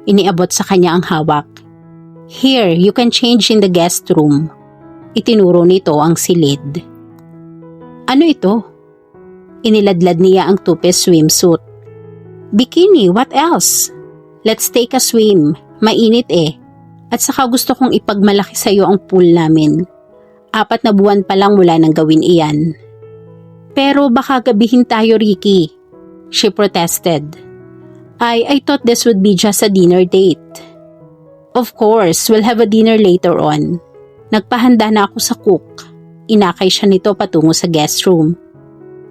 Iniabot sa kanya ang hawak. Here, you can change in the guest room. Itinuro nito ang silid. Ano ito? Iniladlad niya ang two-piece swimsuit. Bikini, what else? Let's take a swim. Mainit eh. At saka gusto kong ipagmalaki sa iyo ang pool namin. 4 na buwan pa lang mula nang gawin iyan. Pero baka gabihin tayo, Ricky. She protested. I thought this would be just a dinner date. Of course, we'll have a dinner later on. Nagpahanda na ako sa cook. Inakay siya nito patungo sa guest room.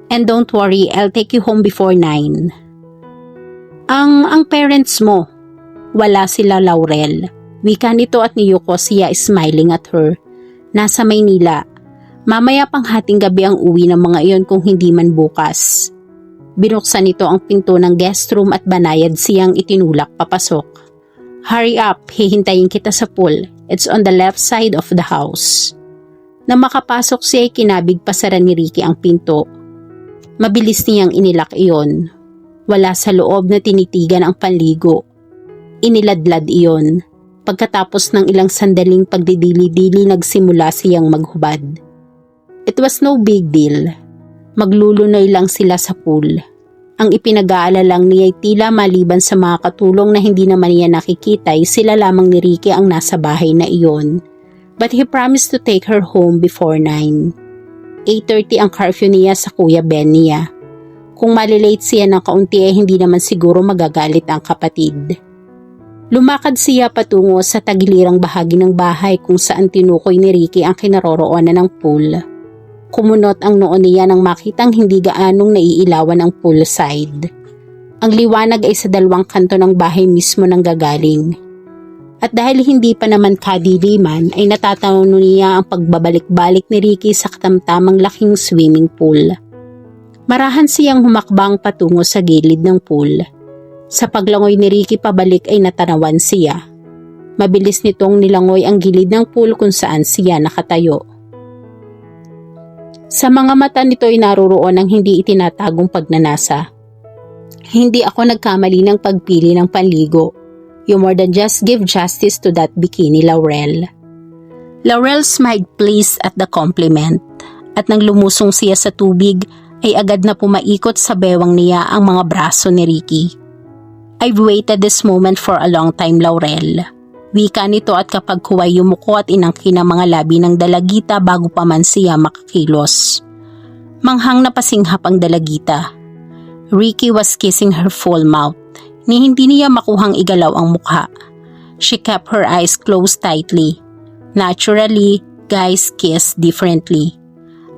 And don't worry, I'll take you home before 9. Ang parents mo, wala sila Laurel. Wika nito at niyuko siya smiling at her. Nasa Maynila. Mamaya pang hating gabi ang uwi ng mga iyon kung hindi man bukas. Binuksan nito ang pinto ng guest room at banayad siyang itinulak papasok. Hurry up, hihintayin kita sa pool. It's on the left side of the house. Nang makapasok siya ay kinabig pasara ni Ricky ang pinto. Mabilis niyang inilak iyon. Wala sa loob na tinitigan ang panligo. Iniladlad iyon. Pagkatapos ng ilang sandaling pagdidili-dili nagsimula siyang maghubad. It was no big deal. Maglulunoy lang sila sa pool. Ang ipinag-aalala lang niya ay tila maliban sa mga katulong na hindi naman niya nakikita ay sila lamang ni Ricky ang nasa bahay na iyon. But he promised to take her home before 9. 8:30 ang curfew niya sa Kuya Ben niya. Kung malilate siya ng kaunti ay hindi naman siguro magagalit ang kapatid. Lumakad siya patungo sa tagilirang bahagi ng bahay kung saan tinukoy ni Ricky ang kinaroroonan ng pool. Kumunot ang noon niya nang makitang hindi gaanong naiilawan ang poolside. Ang liwanag ay sa dalawang kanto ng bahay mismo nang gagaling. At dahil hindi pa naman kadiliman ay natatanaw niya ang pagbabalik-balik ni Ricky sa katamtamang laking swimming pool. Marahan siyang humakbang patungo sa gilid ng pool. Sa paglangoy ni Ricky pabalik ay natanawan siya. Mabilis nitong nilangoy ang gilid ng pool kung saan siya nakatayo. Sa mga mata nito ay naroroon ang hindi itinatagong pagnanasa. Hindi ako nagkamali ng pagpili ng panligo. You more than just give justice to that bikini, Laurel. Laurel smiled pleased at the compliment. At nang lumusong siya sa tubig, ay agad na pumaikot sa bewang niya ang mga braso ni Ricky. I've waited this moment for a long time, Laurel. Wika nito at kapag huway yumuko at inangkin ang mga labi ng dalagita bago pa man siya makakilos. Manghang na pasinghap ang dalagita. Ricky was kissing her full mouth. Ni hindi niya makuhang igalaw ang mukha. She kept her eyes closed tightly. Naturally, guys kiss differently.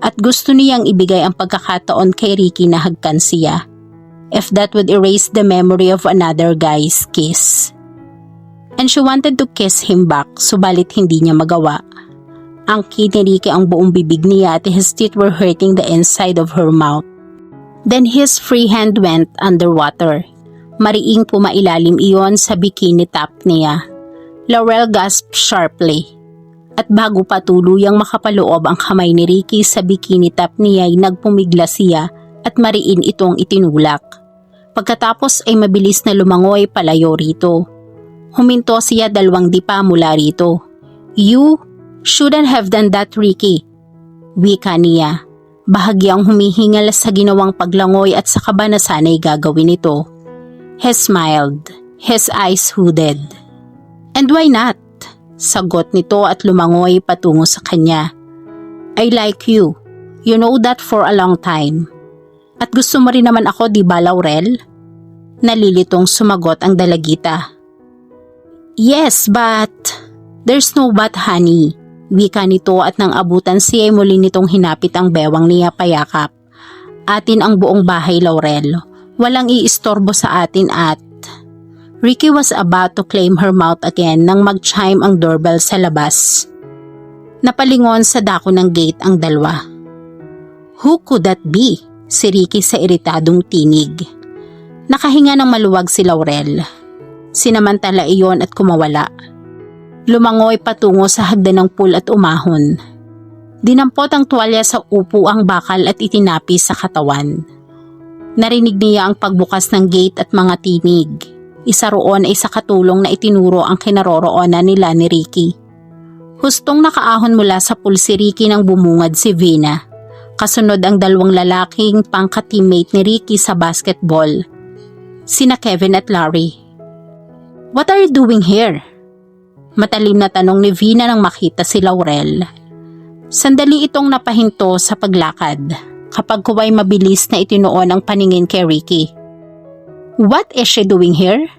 At gusto niyang ibigay ang pagkakataon kay Ricky na hagkan siya. If that would erase the memory of another guy's kiss. And she wanted to kiss him back, subalit hindi niya magawa. Angkin ni Ricky ang buong bibig niya at his teeth were hurting the inside of her mouth. Then his free hand went underwater. Mariing pumailalim iyon sa bikini top niya. Laurel gasped sharply. At bago pa tuluyang makapaloob ang kamay ni Ricky sa bikini top niya ay nagpumigla siya at mariin itong itinulak. Pagkatapos ay mabilis na lumangoy palayo rito. Huminto siya 2 dipa mula rito. You shouldn't have done that, Ricky. Wika niya. Bahagyang humihingal sa ginawang paglangoy at sa kaba na sana'y gagawin ito. He smiled, his eyes hooded. And why not? Sagot nito at lumangoy patungo sa kanya. I like you. You know that for a long time. At gusto mo rin naman ako, di ba, Laurel? Nalilitong sumagot ang dalagita. Yes, but... There's no but, honey. Wika nito at nang abutan siya ay muli nitong hinapit ang bewang niya payakap. Atin ang buong bahay, Laurel. Walang iistorbo sa atin at... Ricky was about to claim her mouth again nang mag-chime ang doorbell sa labas. Napalingon sa dako ng gate ang dalawa. Who could that be? Si Ricky sa iritadong tinig. Nakahinga ng maluwag si Laurel. Sinamantala iyon at kumawala. Lumangoy patungo sa hagdan ng pool at umahon. Dinampot ang tuwalya sa upo ang bakal at itinapi sa katawan. Narinig niya ang pagbukas ng gate at mga tinig. Isa roon ay sa katulong na itinuro ang kinaroroonan nila ni Ricky. Hustong nakaahon mula sa pool si Ricky nang bumungad si Vina. Kasunod ang dalawang lalaking pangka-teammate ni Ricky sa basketball, sina Kevin at Larry. What are you doing here? Matalim na tanong ni Vina nang makita si Laurel. Sandali itong napahinto sa paglakad, kapag kuwa'y mabilis na itinuon ang paningin kay Ricky. What is she doing here?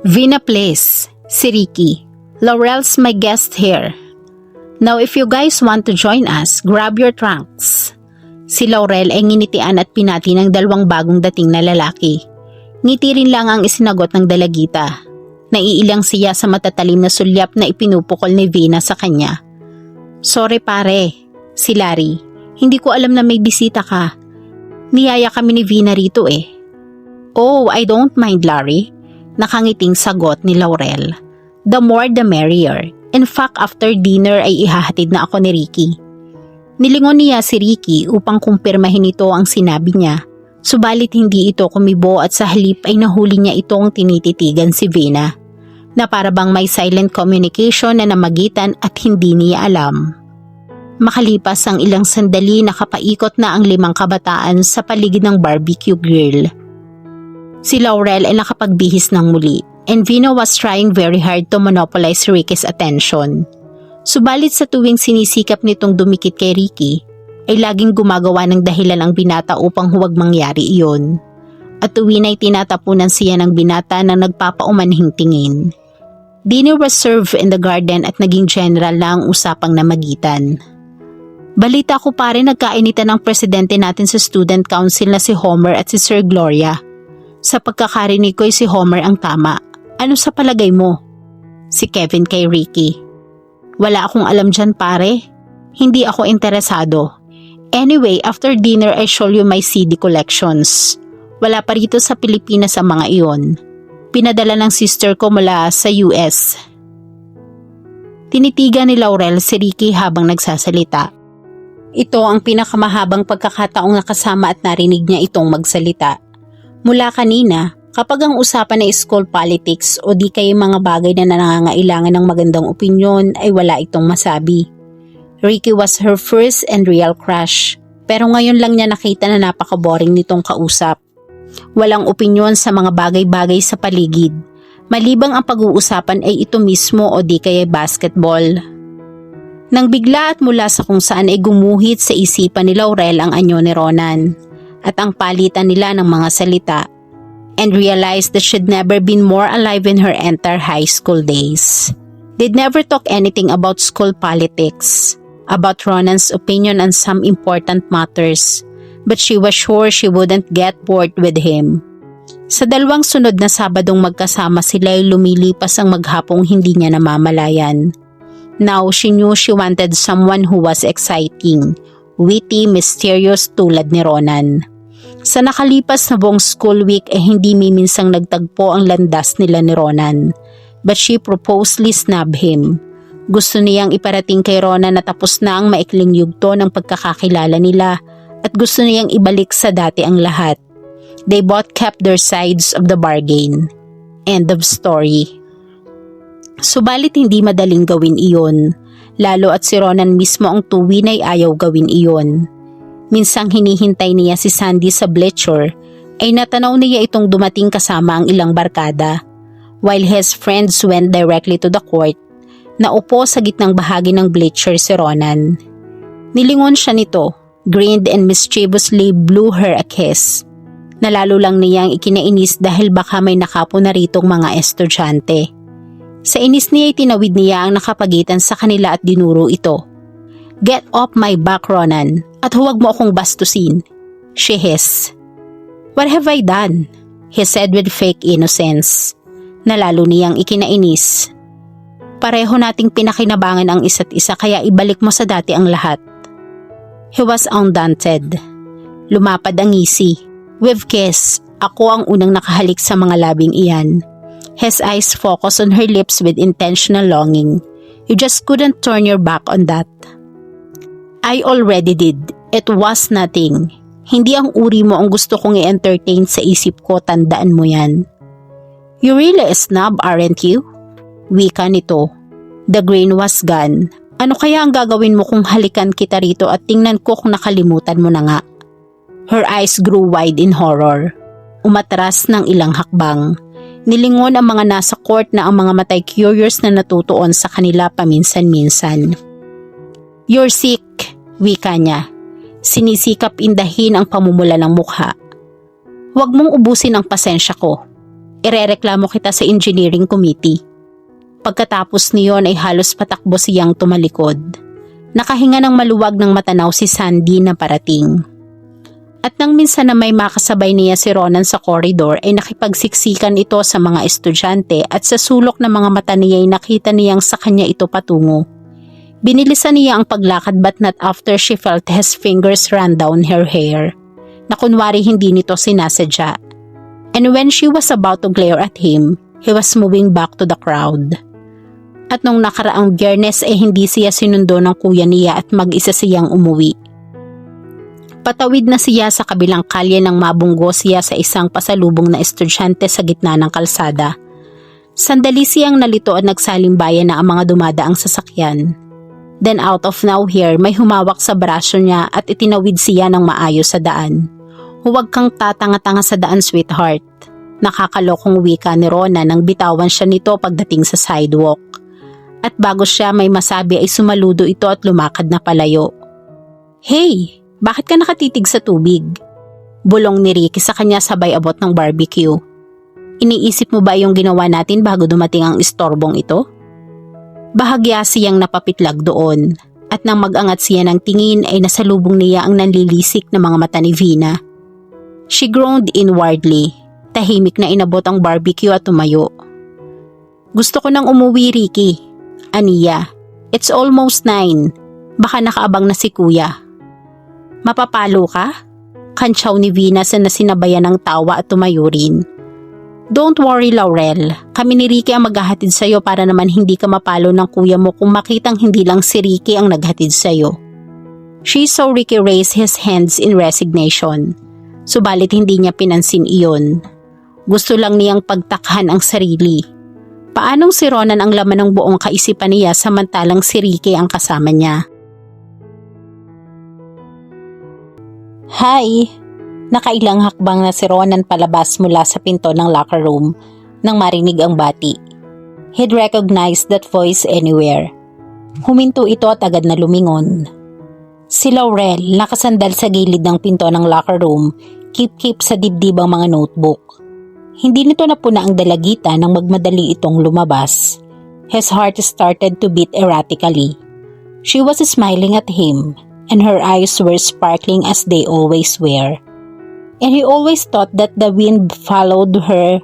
Vina please, si Ricky. Laurel's my guest here. Now if you guys want to join us, grab your trunks. Si Laurel ay nginitian at pinati ng dalawang bagong dating na lalaki. Ngiti rin lang ang isinagot ng dalagita. Naiilang siya sa matatalim na sulyap na ipinupukol ni Vina sa kanya. Sorry pare, si Larry. Hindi ko alam na may bisita ka. Niyaya kami ni Vina rito eh. Oh, I don't mind Larry. Nakangiting sagot ni Laurel. The more the merrier. In fact, after dinner ay ihahatid na ako ni Ricky. Nilingon niya si Ricky upang kumpirmahin ito ang sinabi niya. Subalit hindi ito kumibo at sa halip ay nahuli niya itong tinititigan si Vina, na para bang may silent communication na namagitan at hindi niya alam. Makalipas ang ilang sandali nakapaikot na ang 5 kabataan sa paligid ng barbecue grill. Si Laurel ay nakapagbihis ng muli and Vina was trying very hard to monopolize Ricky's attention. Subalit sa tuwing sinisikap nitong dumikit kay Ricky, ay laging gumagawa ng dahilan ang binata upang huwag mangyari iyon. At tuwin ay tinatapunan siya ng binata na nagpapaumanhing tingin. Dinner was served in the garden at naging general na ang usapang namagitan. Balita ko pare nagkainitan ng presidente natin sa student council na si Homer at si Sir Gloria. Sa pagkakarinig ko'y si Homer ang tama. Ano sa palagay mo? Si Kevin kay Ricky. Wala akong alam dyan pare. Hindi ako interesado. Anyway, after dinner I show you my CD collections. Wala pa rito sa Pilipinas ang mga iyon. Pinadala ng sister ko mula sa US. Tinitigan ni Laurel si Ricky habang nagsasalita. Ito ang pinakamahabang pagkakataong nakasama at narinig niya itong magsalita. Mula kanina, kapag ang usapan ay school politics o di kaya mga bagay na nangangailangan ng magandang opinyon ay wala itong masabi. Ricky was her first and real crush, pero ngayon lang niya nakita na napaka-boring nitong kausap. Walang opinyon sa mga bagay-bagay sa paligid, malibang ang pag-uusapan ay ito mismo o di kaya basketball. Nang bigla at mula sa kung saan ay gumuhit sa isipan ni Laurel ang anyo ni Ronan at ang palitan nila ng mga salita, and realized that she'd never been more alive in her entire high school days. They'd never talk anything about school politics, about Ronan's opinion on some important matters, but she was sure she wouldn't get bored with him. Sa dalawang sunod na Sabadong magkasama sila ay lumilipas ang maghapong hindi niya namamalayan. Now she knew she wanted someone who was exciting, witty, mysterious tulad ni Ronan. Sa nakalipas na buong school week ay hindi miminsang nagtagpo ang landas nila ni Ronan, but she purposely snubbed him. Gusto niyang iparating kay Ronan na tapos na ang maikling yugto ng pagkakakilala nila at gusto niyang ibalik sa dati ang lahat. They both kept their sides of the bargain. End of story. Subalit hindi madaling gawin iyon, lalo at si Ronan mismo ang tuwin ay ayaw gawin iyon. Minsang hinihintay niya si Sandy sa bleacher, ay natanaw niya itong dumating kasama ang ilang barkada. While his friends went directly to the court, naupo sa gitnang bahagi ng bleacher si Ronan. Nilingon siya nito, grinned and mischievously blew her a kiss. Nalalo lang niyang ikinainis dahil baka may nakapo na ritong mga estudyante. Sa inis niya ay tinawid niya ang nakapagitan sa kanila at dinuro ito. Get off my back, Ronan, at huwag mo akong bastusin, she hissed. What have I done? He said with fake innocence. Nalalo niyang ikinainis. Pareho nating pinakinabangan ang isa't isa kaya ibalik mo sa dati ang lahat. He was undaunted. Lumapad ang ngisi. With kiss, ako ang unang nakahalik sa mga labing iyan. His eyes focused on her lips with intentional longing. You just couldn't turn your back on that. I already did. It was nothing. Hindi ang uri mo ang gusto kong i-entertain sa isip ko, tandaan mo yan. You really a snob, aren't you? Wika nito. The grin was gone. Ano kaya ang gagawin mo kung halikan kita rito at tingnan ko kung nakalimutan mo na nga? Her eyes grew wide in horror. Umatras ng ilang hakbang. Nilingon ang mga nasa court na ang mga matay curious na natutuon sa kanila paminsan-minsan. You're sick, wika niya. Sinisikap indahin ang pamumula ng mukha. Huwag mong ubusin ang pasensya ko. Irereklamo kita sa engineering committee. Pagkatapos niyon ay halos patakbo siyang tumalikod. Nakahinga ng maluwag ng matanaw si Sandy na parating. At nang minsan na may makasabay niya si Ronan sa koridor ay nakipagsiksikan ito sa mga estudyante at sa sulok ng mga mata niya ay nakita niyang sa kanya ito patungo. Binilisan niya ang paglakad but not after she felt his fingers run down her hair, na kunwari hindi nito sinasadya. And when she was about to glare at him, he was moving back to the crowd. At nung nakaraang Biyernes ay hindi siya sinundo ng kuya niya at mag-isa siyang umuwi. Patawid na siya sa kabilang kalye nang mabunggo siya sa isang pasalubong na estudyante sa gitna ng kalsada. Sandali siyang nalito at nagsalimbayan na ang mga dumadaang sasakyan. Then out of nowhere may humawak sa braso niya at itinawid siya ng maayos sa daan. Huwag kang tatanga-tanga sa daan, sweetheart. Nakakalokong wika ni Rona nang bitawan siya nito pagdating sa sidewalk. At bago siya may masabi ay sumaludo ito at lumakad na palayo. Hey, bakit ka nakatitig sa tubig? Bulong ni Ricky sa kanya sabay abot ng barbecue. Iniisip mo ba yung ginawa natin bago dumating ang istorbong ito? Bahagya siyang napapitlag doon at nang mag-angat siya ng tingin ay nasalubong niya ang nanlilisik na mga mata ni Vina. She groaned inwardly. Tahimik na inabot ang barbecue at tumayo. Gusto ko nang umuwi, Ricky. Aniya, it's almost 9. Baka nakaabang na si kuya. Mapapalo ka? Kantsaw ni Vina sa nasinabayan ng tawa at tumayo rin. Don't worry, Laurel. Kami ni Ricky ang maghahatid sa'yo para naman hindi ka mapalo ng kuya mo kung makitang hindi lang si Ricky ang naghatid sa'yo. She saw Ricky raise his hands in resignation. Subalit hindi niya pinansin iyon. Gusto lang niyang pagtakhan ang sarili. Paanong si Ronan ang laman ng buong kaisipan niya samantalang si Ricky ang kasama niya? Hi! Nakailang hakbang na si Ronan palabas mula sa pinto ng locker room nang marinig ang bati. He'd recognized that voice anywhere. Huminto ito at agad na lumingon. Si Laurel nakasandal sa gilid ng pinto ng locker room, keep sa dibdib ang mga notebook. Hindi nito napuna ang dalagita nang magmadali itong lumabas. His heart started to beat erratically. She was smiling at him, and her eyes were sparkling as they always were. And he always thought that the wind followed her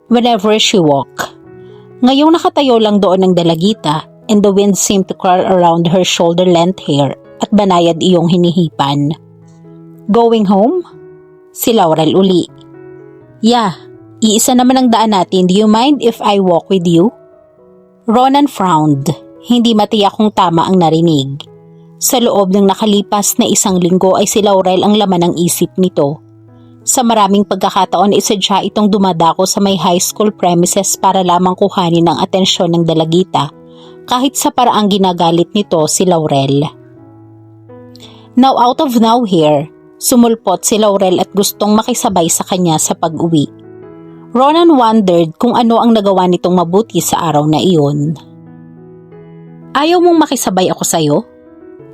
whenever she walked. Ngayong nakatayo lang doon ang dalagita, and the wind seemed to curl around her shoulder-length hair at banayad iyong hinihipan. Going home? Si Laurel uli. Yeah, iisa naman ang daan natin. Do you mind if I walk with you? Ronan frowned. Hindi matiyak kung tama ang narinig. Sa loob ng nakalipas na isang linggo ay si Laurel ang laman ng isip nito. Sa maraming pagkakataon isadya itong dumadako sa may high school premises para lamang kuhanin ang atensyon ng dalagita kahit sa paraang ginagalit nito si Laurel. Now out of nowhere, sumulpot si Laurel at gustong makisabay sa kanya sa pag-uwi. Ronan wondered kung ano ang nagawa nitong mabuti sa araw na iyon. Ayaw mong makisabay ako sa'yo?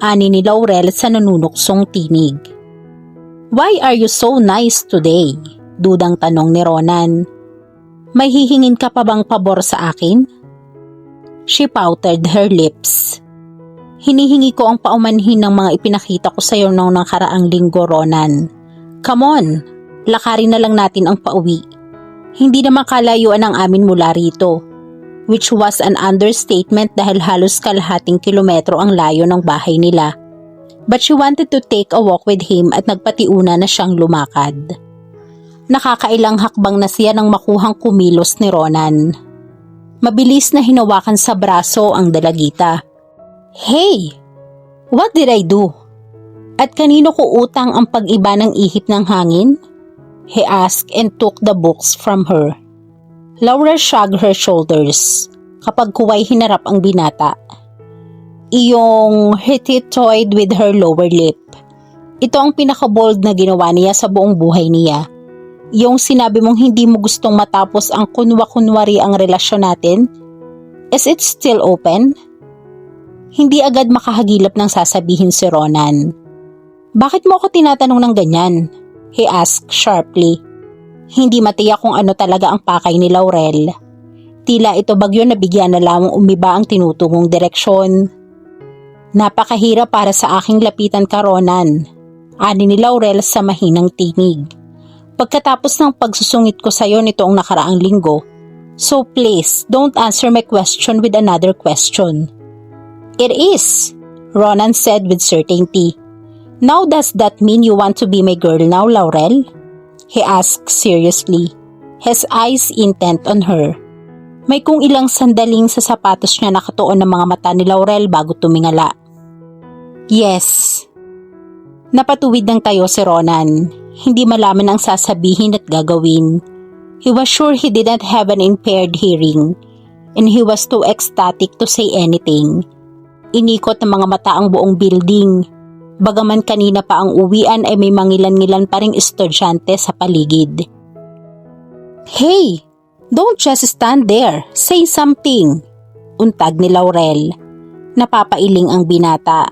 Ani ni Laurel sa nanunuksong tinig. Why are you so nice today? Dudang tanong ni Ronan. May hihingin ka pa bang pabor sa akin? She pouted her lips. Hinihingi ko ang paumanhin ng mga ipinakita ko sa iyo noong nakaraang linggo, Ronan. Come on, lakarin na lang natin ang pauwi. Hindi naman kalayuan ang amin mula rito, which was an understatement dahil halos kalahating kilometro ang layo ng bahay nila. But she wanted to take a walk with him at nagpatiuna na siyang lumakad. Nakakailang hakbang na siya nang makuhang kumilos ni Ronan. Mabilis na hinawakan sa braso ang dalagita. Hey! What did I do? At kanino ko utang ang pag-iba ng ihip ng hangin? He asked and took the books from her. Laura shrugged her shoulders. Kapag kuway hinarap ang binata. Iyong he toyed with her lower lip. Ito ang pinaka-bold na ginawa niya sa buong buhay niya. Yung sinabi mong hindi mo gustong matapos ang kunwa-kunwari ang relasyon natin? Is it still open? Hindi agad makahagilap ng sasabihin si Ronan. Bakit mo ako tinatanong ng ganyan? He asked sharply. Hindi matiyak kung ano talaga ang pakay ni Laurel. Tila ito bagyo na bigyan na lamang umiba ang tinutungong direksyon. Napakahirap para sa aking lapitan ka, Ronan. Ani ni Laurel sa mahinang tinig. Pagkatapos ng pagsusungit ko sa iyo nitoong nakaraang linggo, so please, don't answer my question with another question. It is, Ronan said with certainty. Now does that mean you want to be my girl now, Laurel? He asked seriously, his eyes intent on her. May kung ilang sandaling sa sapatos niya nakatuon ng mga mata ni Laurel bago tumingala. Yes. Napatuwid ng tayo si Ronan. Hindi malaman ang sasabihin at gagawin. He was sure he didn't have an impaired hearing, and he was too ecstatic to say anything. Inikot ng mga mata ang buong building. Bagaman kanina pa ang uwian ay may mangilan-ngilan pa ring estudyante sa paligid. Hey! Don't just stand there. Say something. Untag ni Laurel. Napapailing ang binata.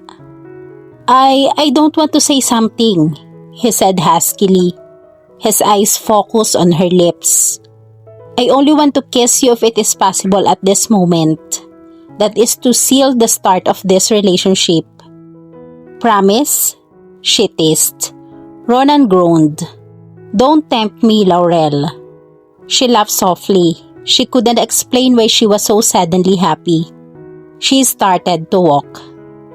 I don't want to say something, he said huskily. His eyes focused on her lips. I only want to kiss you if it is possible at this moment. That is to seal the start of this relationship. Promise? She teased. Ronan groaned. Don't tempt me, Laurel. She laughed softly. She couldn't explain why she was so suddenly happy. She started to walk.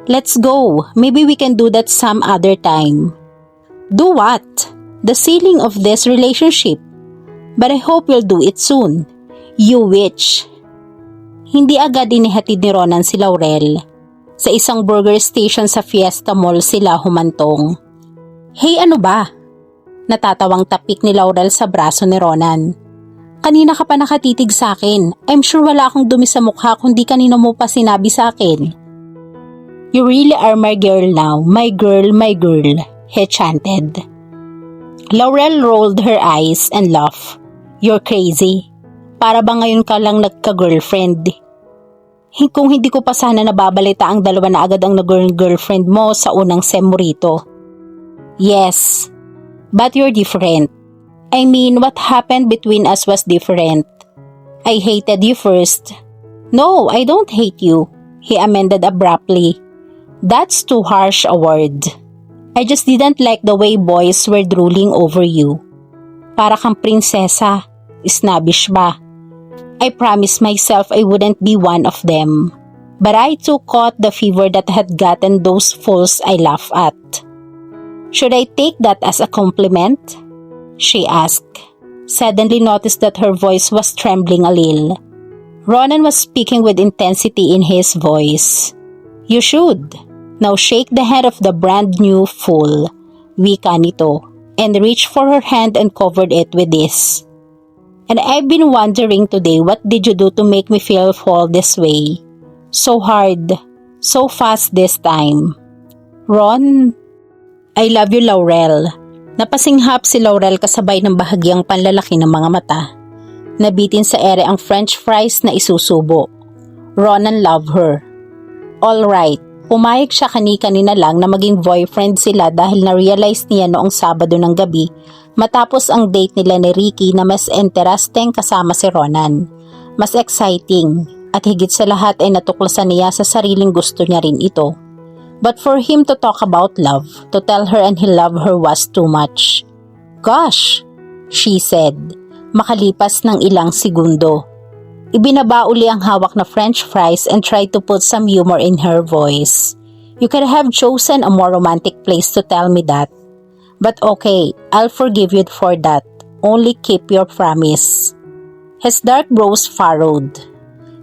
Let's go. Maybe we can do that some other time. Do what? The sealing of this relationship. But I hope you'll do it soon. You witch. Hindi agad inihatid ni Ronan si Laurel. Sa isang burger station sa Fiesta Mall sila humantong. Hey, ano ba? Natatawang tapik ni Laurel sa braso ni Ronan. Kanina ka pa nakatitig sa akin. I'm sure wala akong dumi sa mukha kundi kanina mo pa sinabi sa akin. You really are my girl now, my girl, he chanted. Laurel rolled her eyes and laughed. You're crazy. Para ba ngayon ka lang nagka-girlfriend? Kung hindi ko pa sana nababalita ang dalawa na agad ang nag-girlfriend mo sa unang sem mo rito. Yes, but you're different. I mean, what happened between us was different. I hated you first. No, I don't hate you, he amended abruptly. That's too harsh a word. I just didn't like the way boys were drooling over you. Para kang prinsesa, snobbish ba? I promised myself I wouldn't be one of them. But I too caught the fever that had gotten those fools I laugh at. Should I take that as a compliment? She asked. Suddenly noticed that her voice was trembling a little. Ronan was speaking with intensity in his voice. You should. Now shake the hand of the brand new fool, wika nito, and reach for her hand and covered it with this. And I've been wondering today, what did you do to make me feel fall this way? So hard, so fast this time. Ron, I love you, Laurel. Napasinghap si Laurel kasabay ng bahagyang panlalaki ng mga mata. Nabitin sa ere ang French fries na isusubo. Ronan loved her. All right. Pumayag siya kanina lang na maging boyfriend sila dahil na-realize niya noong Sabado ng gabi matapos ang date nila ni Ricky na mas interesting kasama si Ronan. Mas exciting at higit sa lahat ay natuklasan niya sa sariling gusto niya rin ito. But for him to talk about love, to tell her and he loved her was too much. Gosh, she said, makalipas ng ilang segundo. Ibinaba uli ang hawak na French fries and tried to put some humor in her voice. You could have chosen a more romantic place to tell me that. But okay, I'll forgive you for that. Only keep your promise." His dark brows furrowed.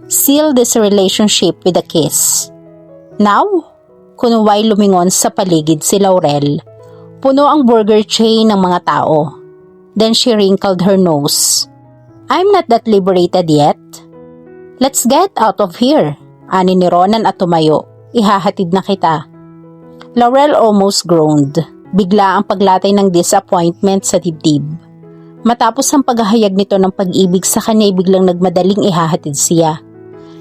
"Seal this relationship with a kiss." "Now?" Kunway lumingon sa paligid si Laurel. Puno ang burger chain ng mga tao. Then she wrinkled her nose. "I'm not that liberated yet." "Let's get out of here," ani ni Ronan at tumayo. "Ihahatid na kita." Laurel almost groaned. Bigla ang paglatay ng disappointment sa dibdib. Matapos ang paghahayag nito ng pag-ibig sa kanya, biglang nagmadaling ihahatid siya.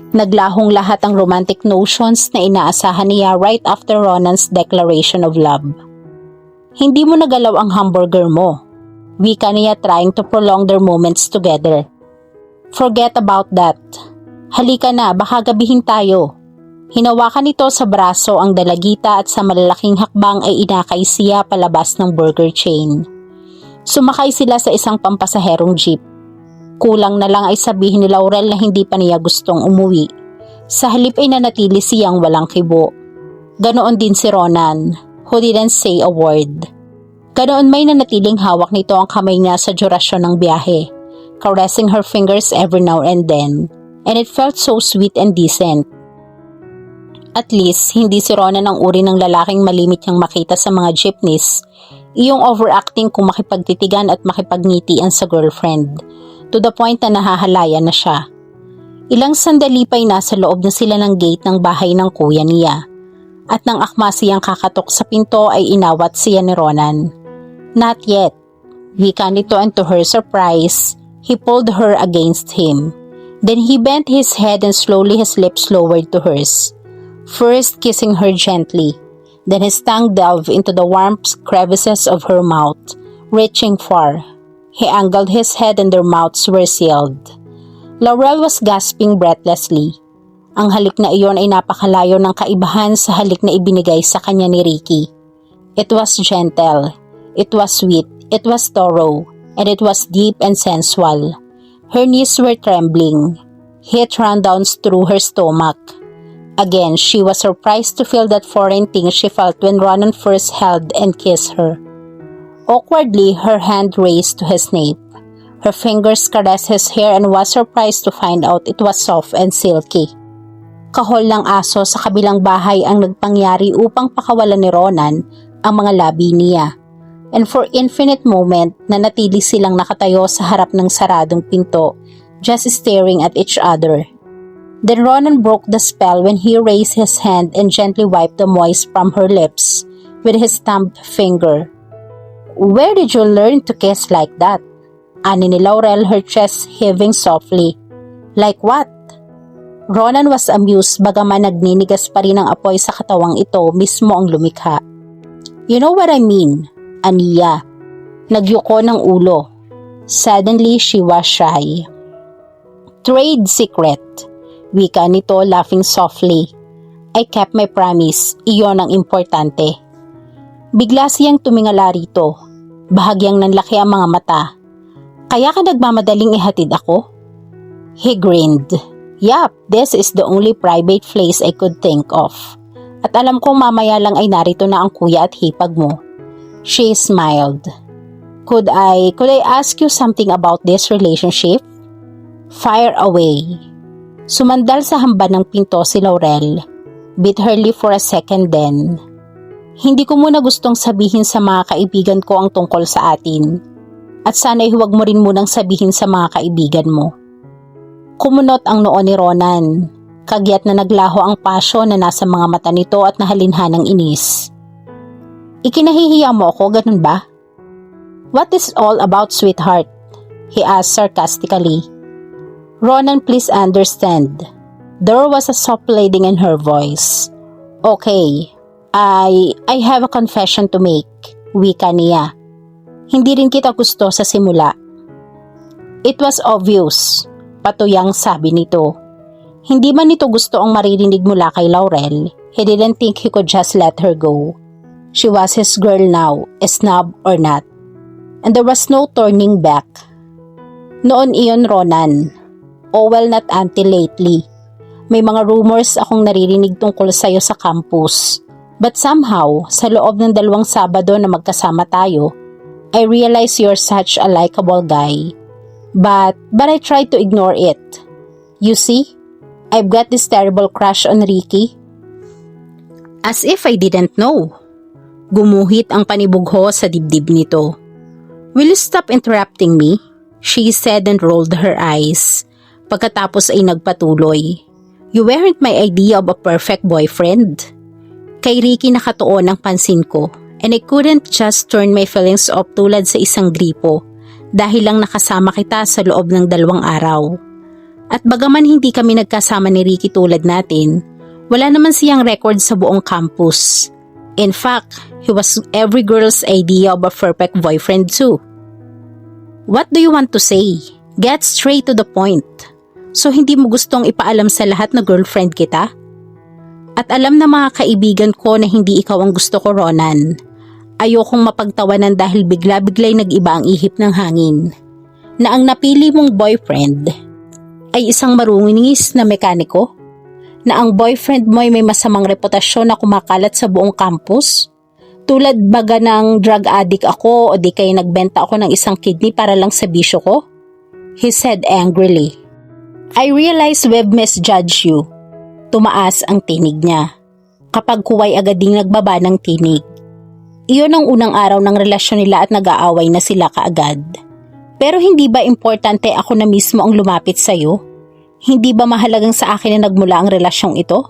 Naglahong lahat ang romantic notions na inaasahan niya right after Ronan's declaration of love. "Hindi mo nagalaw ang hamburger mo," wika niya, trying to prolong their moments together. "Forget about that. Halika na, baka gabihin tayo." Hinawakan nito sa braso ang dalagita at sa malalaking hakbang ay inakay siya palabas ng burger chain. Sumakay sila sa isang pampasaherong jeep. Kulang na lang ay sabihin ni Laurel na hindi pa niya gustong umuwi. Sa halip ay nanatili siyang walang kibo. Ganoon din si Ronan, who didn't say a word. Ganoon may nanatiling hawak nito ang kamay niya sa durasyon ng biyahe, caressing her fingers every now and then, and it felt so sweet and decent. At least, hindi si Ronan ang uri ng lalaking malimit niyang makita sa mga jeepneys, iyong overacting kung makipagtitigan at makipagnitian sa girlfriend, to the point na nahahalaya na siya. Ilang sandali pa'y nasa loob na sila ng gate ng bahay ng kuya niya, at nang akma siyang kakatok sa pinto ay inawat siya ni Ronan. "Not yet," wika nito, and to her surprise, he pulled her against him. Then he bent his head and slowly his lips lowered to hers. First kissing her gently, then his tongue delved into the warm crevices of her mouth, reaching far. He angled his head and their mouths were sealed. Laurel was gasping breathlessly. Ang halik na iyon ay napakalayo ng kaibahan sa halik na ibinigay sa kanya ni Ricky. It was gentle, it was sweet, it was thorough, and it was deep and sensual. Her knees were trembling. Heat ran down through her stomach. Again, she was surprised to feel that foreign thing she felt when Ronan first held and kissed her. Awkwardly, her hand raised to his nape. Her fingers caressed his hair and was surprised to find out it was soft and silky. Kahol ng aso sa kabilang bahay ang nagpangyari upang pakawalan ni Ronan ang mga labi niya. And for infinite moment, nanatili silang nakatayo sa harap ng saradong pinto, just staring at each other. Then Ronan broke the spell when he raised his hand and gently wiped the moist from her lips with his thumb finger. "Where did you learn to kiss like that?" ani ni Laurel, her chest heaving softly. "Like what?" Ronan was amused, bagaman nagninigas pa rin ang apoy sa katawang ito mismo ang lumikha. "You know what I mean," aniya. Nagyuko ng ulo. Suddenly, she was shy. "Trade secret," wika nito, laughing softly. "I kept my promise, iyon ang importante." Bigla siyang tumingala rito. Bahagyang nanlaki ang mga mata. "Kaya ka nagmamadaling ihatid ako?" He grinned. "Yup, this is the only private place I could think of. At alam kong mamaya lang ay narito na ang kuya at hipag mo." She smiled. Could I ask you something about this relationship?" "Fire away." Sumandal sa hamba ng pinto si Laurel. Bit her lip for a second then. "Hindi ko muna gustong sabihin sa mga kaibigan ko ang tungkol sa atin. At sana'y huwag mo rin munang sabihin sa mga kaibigan mo." Kumunot ang noo ni Ronan. Kagyat na naglaho ang pasyon na nasa mga mata nito at nahalinhan ng inis. "Ikinahihiya mo ako, ganun ba?" "What is all about, sweetheart?" he asked sarcastically. "Ronan, please understand." There was a soft pleading in her voice. "Okay, I have a confession to make," wika niya. "Hindi rin kita gusto sa simula." "It was obvious," patuyang sabi nito. Hindi man nito gusto ang maririnig mula kay Laurel, he didn't think he could just let her go. She was his girl now, snob or not. And there was no turning back. "Noon iyon, Ronan. Oh well, not until lately. May mga rumors akong naririnig tungkol sa'yo sa campus. But somehow, sa loob ng 2 Sabado na magkasama tayo, I realize you're such a likable guy. But I try to ignore it. You see, I've got this terrible crush on Ricky. As if I didn't know. Gumuhit ang panibugho sa dibdib nito. Will you stop interrupting me? She said and rolled her eyes. Pagkatapos ay nagpatuloy. You weren't my idea of a perfect boyfriend. Kay Ricky nakatuon ang pansin ko and I couldn't just turn my feelings off tulad sa isang gripo dahil lang nakasama kita sa loob ng 2 araw. At bagaman hindi kami nagkasama ni Ricky tulad natin, wala naman siyang record sa buong campus. In fact, he was every girl's idea of a perfect boyfriend too. What do you want to say? Get straight to the point. So hindi mo gustong ipaalam sa lahat na girlfriend kita? At alam na mga kaibigan ko na hindi ikaw ang gusto ko, Ronan. Ayokong mapagtawanan dahil bigla-biglay nag-iba ang ihip ng hangin. Na ang napili mong boyfriend ay isang marungis na mekaniko? Na ang boyfriend mo ay may masamang reputasyon na kumakalat sa buong campus? Tulad baga ng drug addict ako o di kaya nagbenta ako ng isang kidney para lang sa bisyo ko? He said angrily. I realize we've misjudged you. Tumaas ang tinig niya. Kapag kuway agad ding nagbaba ng tinig. Iyon ang unang araw ng relasyon nila at nag-aaway na sila kaagad. Pero hindi ba importante ako na mismo ang lumapit sa'yo? Hindi ba mahalagang sa akin na nagmula ang relasyong ito?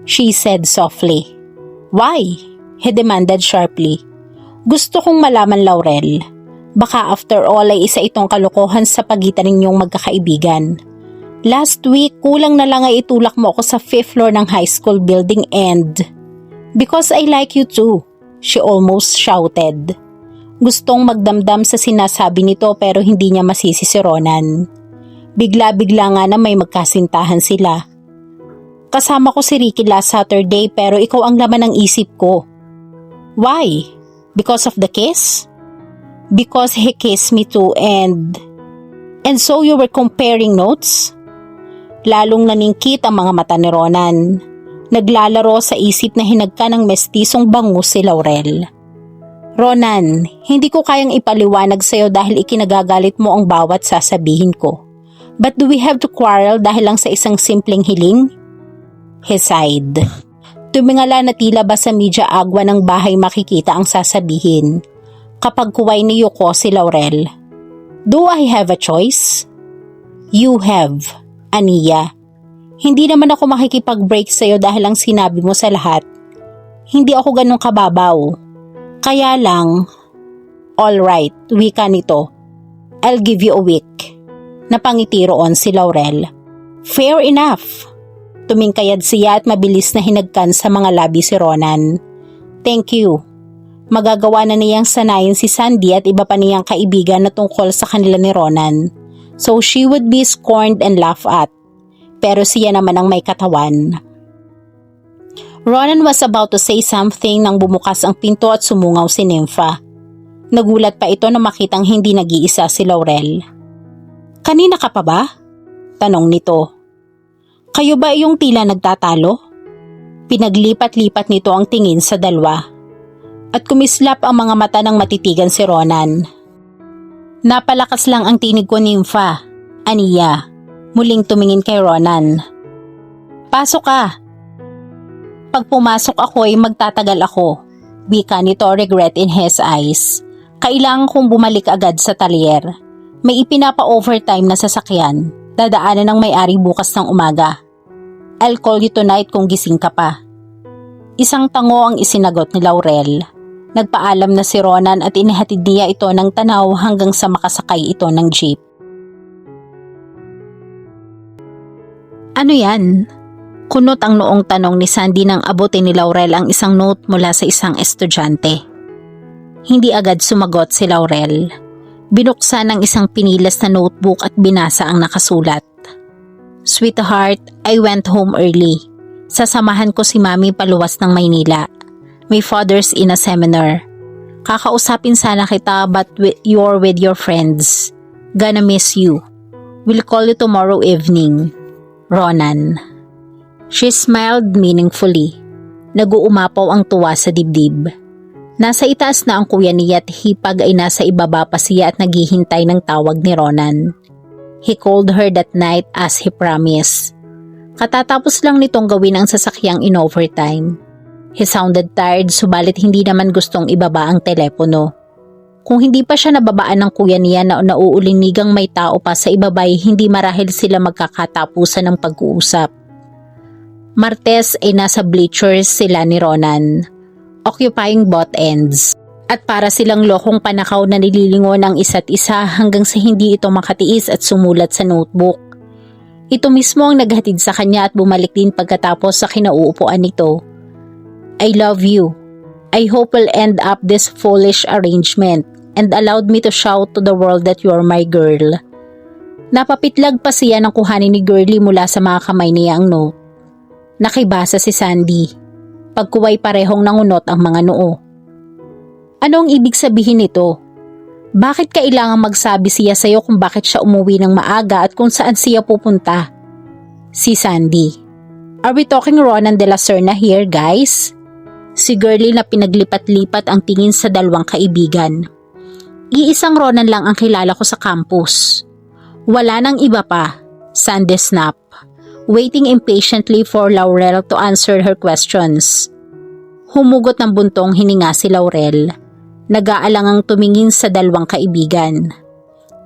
She said softly. Why? He demanded sharply. Gusto kong malaman, Laurel. Baka after all ay isa itong kalokohan sa pagitan ninyong magkakaibigan. Last week, kulang na lang ay itulak mo ako sa 5th floor ng high school building and... Because I like you too, she almost shouted. Gustong magdamdam sa sinasabi nito pero hindi niya masisi si Ronan. Bigla-bigla nga na may magkasintahan sila. Kasama ko si Ricky last Saturday pero ikaw ang laman ng isip ko. Why? Because of the kiss? Because he kissed me too and so you were comparing notes? Lalong naningkit ang mga mata ni Ronan. Naglalaro sa isip na hinagka ng mestisong bangus si Laurel. Ronan, hindi ko kayang ipaliwanag sa'yo dahil ikinagagalit mo ang bawat sasabihin ko. But do we have to quarrel dahil lang sa isang simpleng hiling? He sighed. Tumingala na tila ba sa media agwa ng bahay makikita ang sasabihin. Kapag kuway ni Yoko si Laurel. Do I have a choice? You have. Aniya, hindi naman ako makikipag-break sa'yo dahil lang sinabi mo sa lahat. Hindi ako ganun kababaw. Kaya lang, alright, wika nito. I'll give you a week. Napangiti roon si Laurel. Fair enough. Tumingkayad siya at mabilis na hinagkan sa mga labi si Ronan. Thank you. Magagawa na niyang sanayin si Sandy at iba pa niyang kaibigan na tungkol sa kanila ni Ronan. So she would be scorned and laughed at. Pero siya naman ang may katawan. Ronan was about to say something nang bumukas ang pinto at sumungaw si Nympha. Nagulat pa ito na makitang hindi nag-iisa si Laurel. Kanina ka pa ba? Tanong nito. Kayo ba iyong tila nagtatalo? Pinaglipat-lipat nito ang tingin sa dalawa. At kumislap ang mga mata ng matitigan si Ronan. Napalakas lang ang tinig ko, Nympha. Aniya, muling tumingin kay Ronan. Pasok ka. Pag pumasok ako ay magtatagal ako. Wika nito, regret in his eyes. Kailangan kong bumalik agad sa talyer. May ipinapa-overtime na sasakyan. Dadaanan ng may-ari bukas ng umaga. I'll call you tonight kung gising ka pa. Isang tango ang isinagot ni Laurel. Nagpaalam na si Ronan at inihatid niya ito ng tanaw hanggang sa makasakay ito ng jeep. Ano yan? Kunot ang noong tanong ni Sandy nang abutin ni Laurel ang isang note mula sa isang estudyante. Hindi agad sumagot si Laurel. Binuksan ang isang pinilas na notebook at binasa ang nakasulat. Sweetheart, I went home early. Sasamahan ko si Mami paluwas ng Maynila. My father's in a seminar. Kakausapin sana kita but you're with your friends. Gonna miss you. We'll call you tomorrow evening. Ronan. She smiled meaningfully. Nag-uumapaw ang tuwa sa dibdib. Nasa itaas na ang kuya niya at hipag ay nasa ibaba pa siya at naghihintay ng tawag ni Ronan. He called her that night as he promised. Katatapos lang nitong gawin ang sasakyang in overtime. He sounded tired subalit hindi naman gustong ibaba ang telepono. Kung hindi pa siya nababaan ng kuya niya na nauulinigang may tao pa sa ibabay, hindi marahil sila magkakatapusan ng pag-uusap. Martes ay nasa bleachers sila ni Ronan, occupying both ends. At para silang lokong panakaw na nililingon ang isa't isa hanggang sa hindi ito makatiis at sumulat sa notebook. Ito mismo ang naghatid sa kanya at bumalik din pagkatapos sa kinauupuan nito. I love you. I hope we'll end up this foolish arrangement and allowed me to shout to the world that you're my girl. Napapitlag pa siya ng kuhanin ni Girlie mula sa mga kamay niya ang note. Nakibasa si Sandy. Pagkuway parehong nangunot ang mga noo. Anong ibig sabihin nito? Bakit kailangang magsabi siya sa'yo kung bakit siya umuwi ng maaga at kung saan siya pupunta? Si Sandy. Are we talking Ronan de la Serna here, guys? Si Girlie na pinaglipat-lipat ang tingin sa dalawang kaibigan. Iisang Ronan lang ang kilala ko sa campus. Wala nang iba pa, Sandy snap, waiting impatiently for Laurel to answer her questions. Humugot ng buntong hininga si Laurel. Nag-aalangang tumingin sa dalawang kaibigan.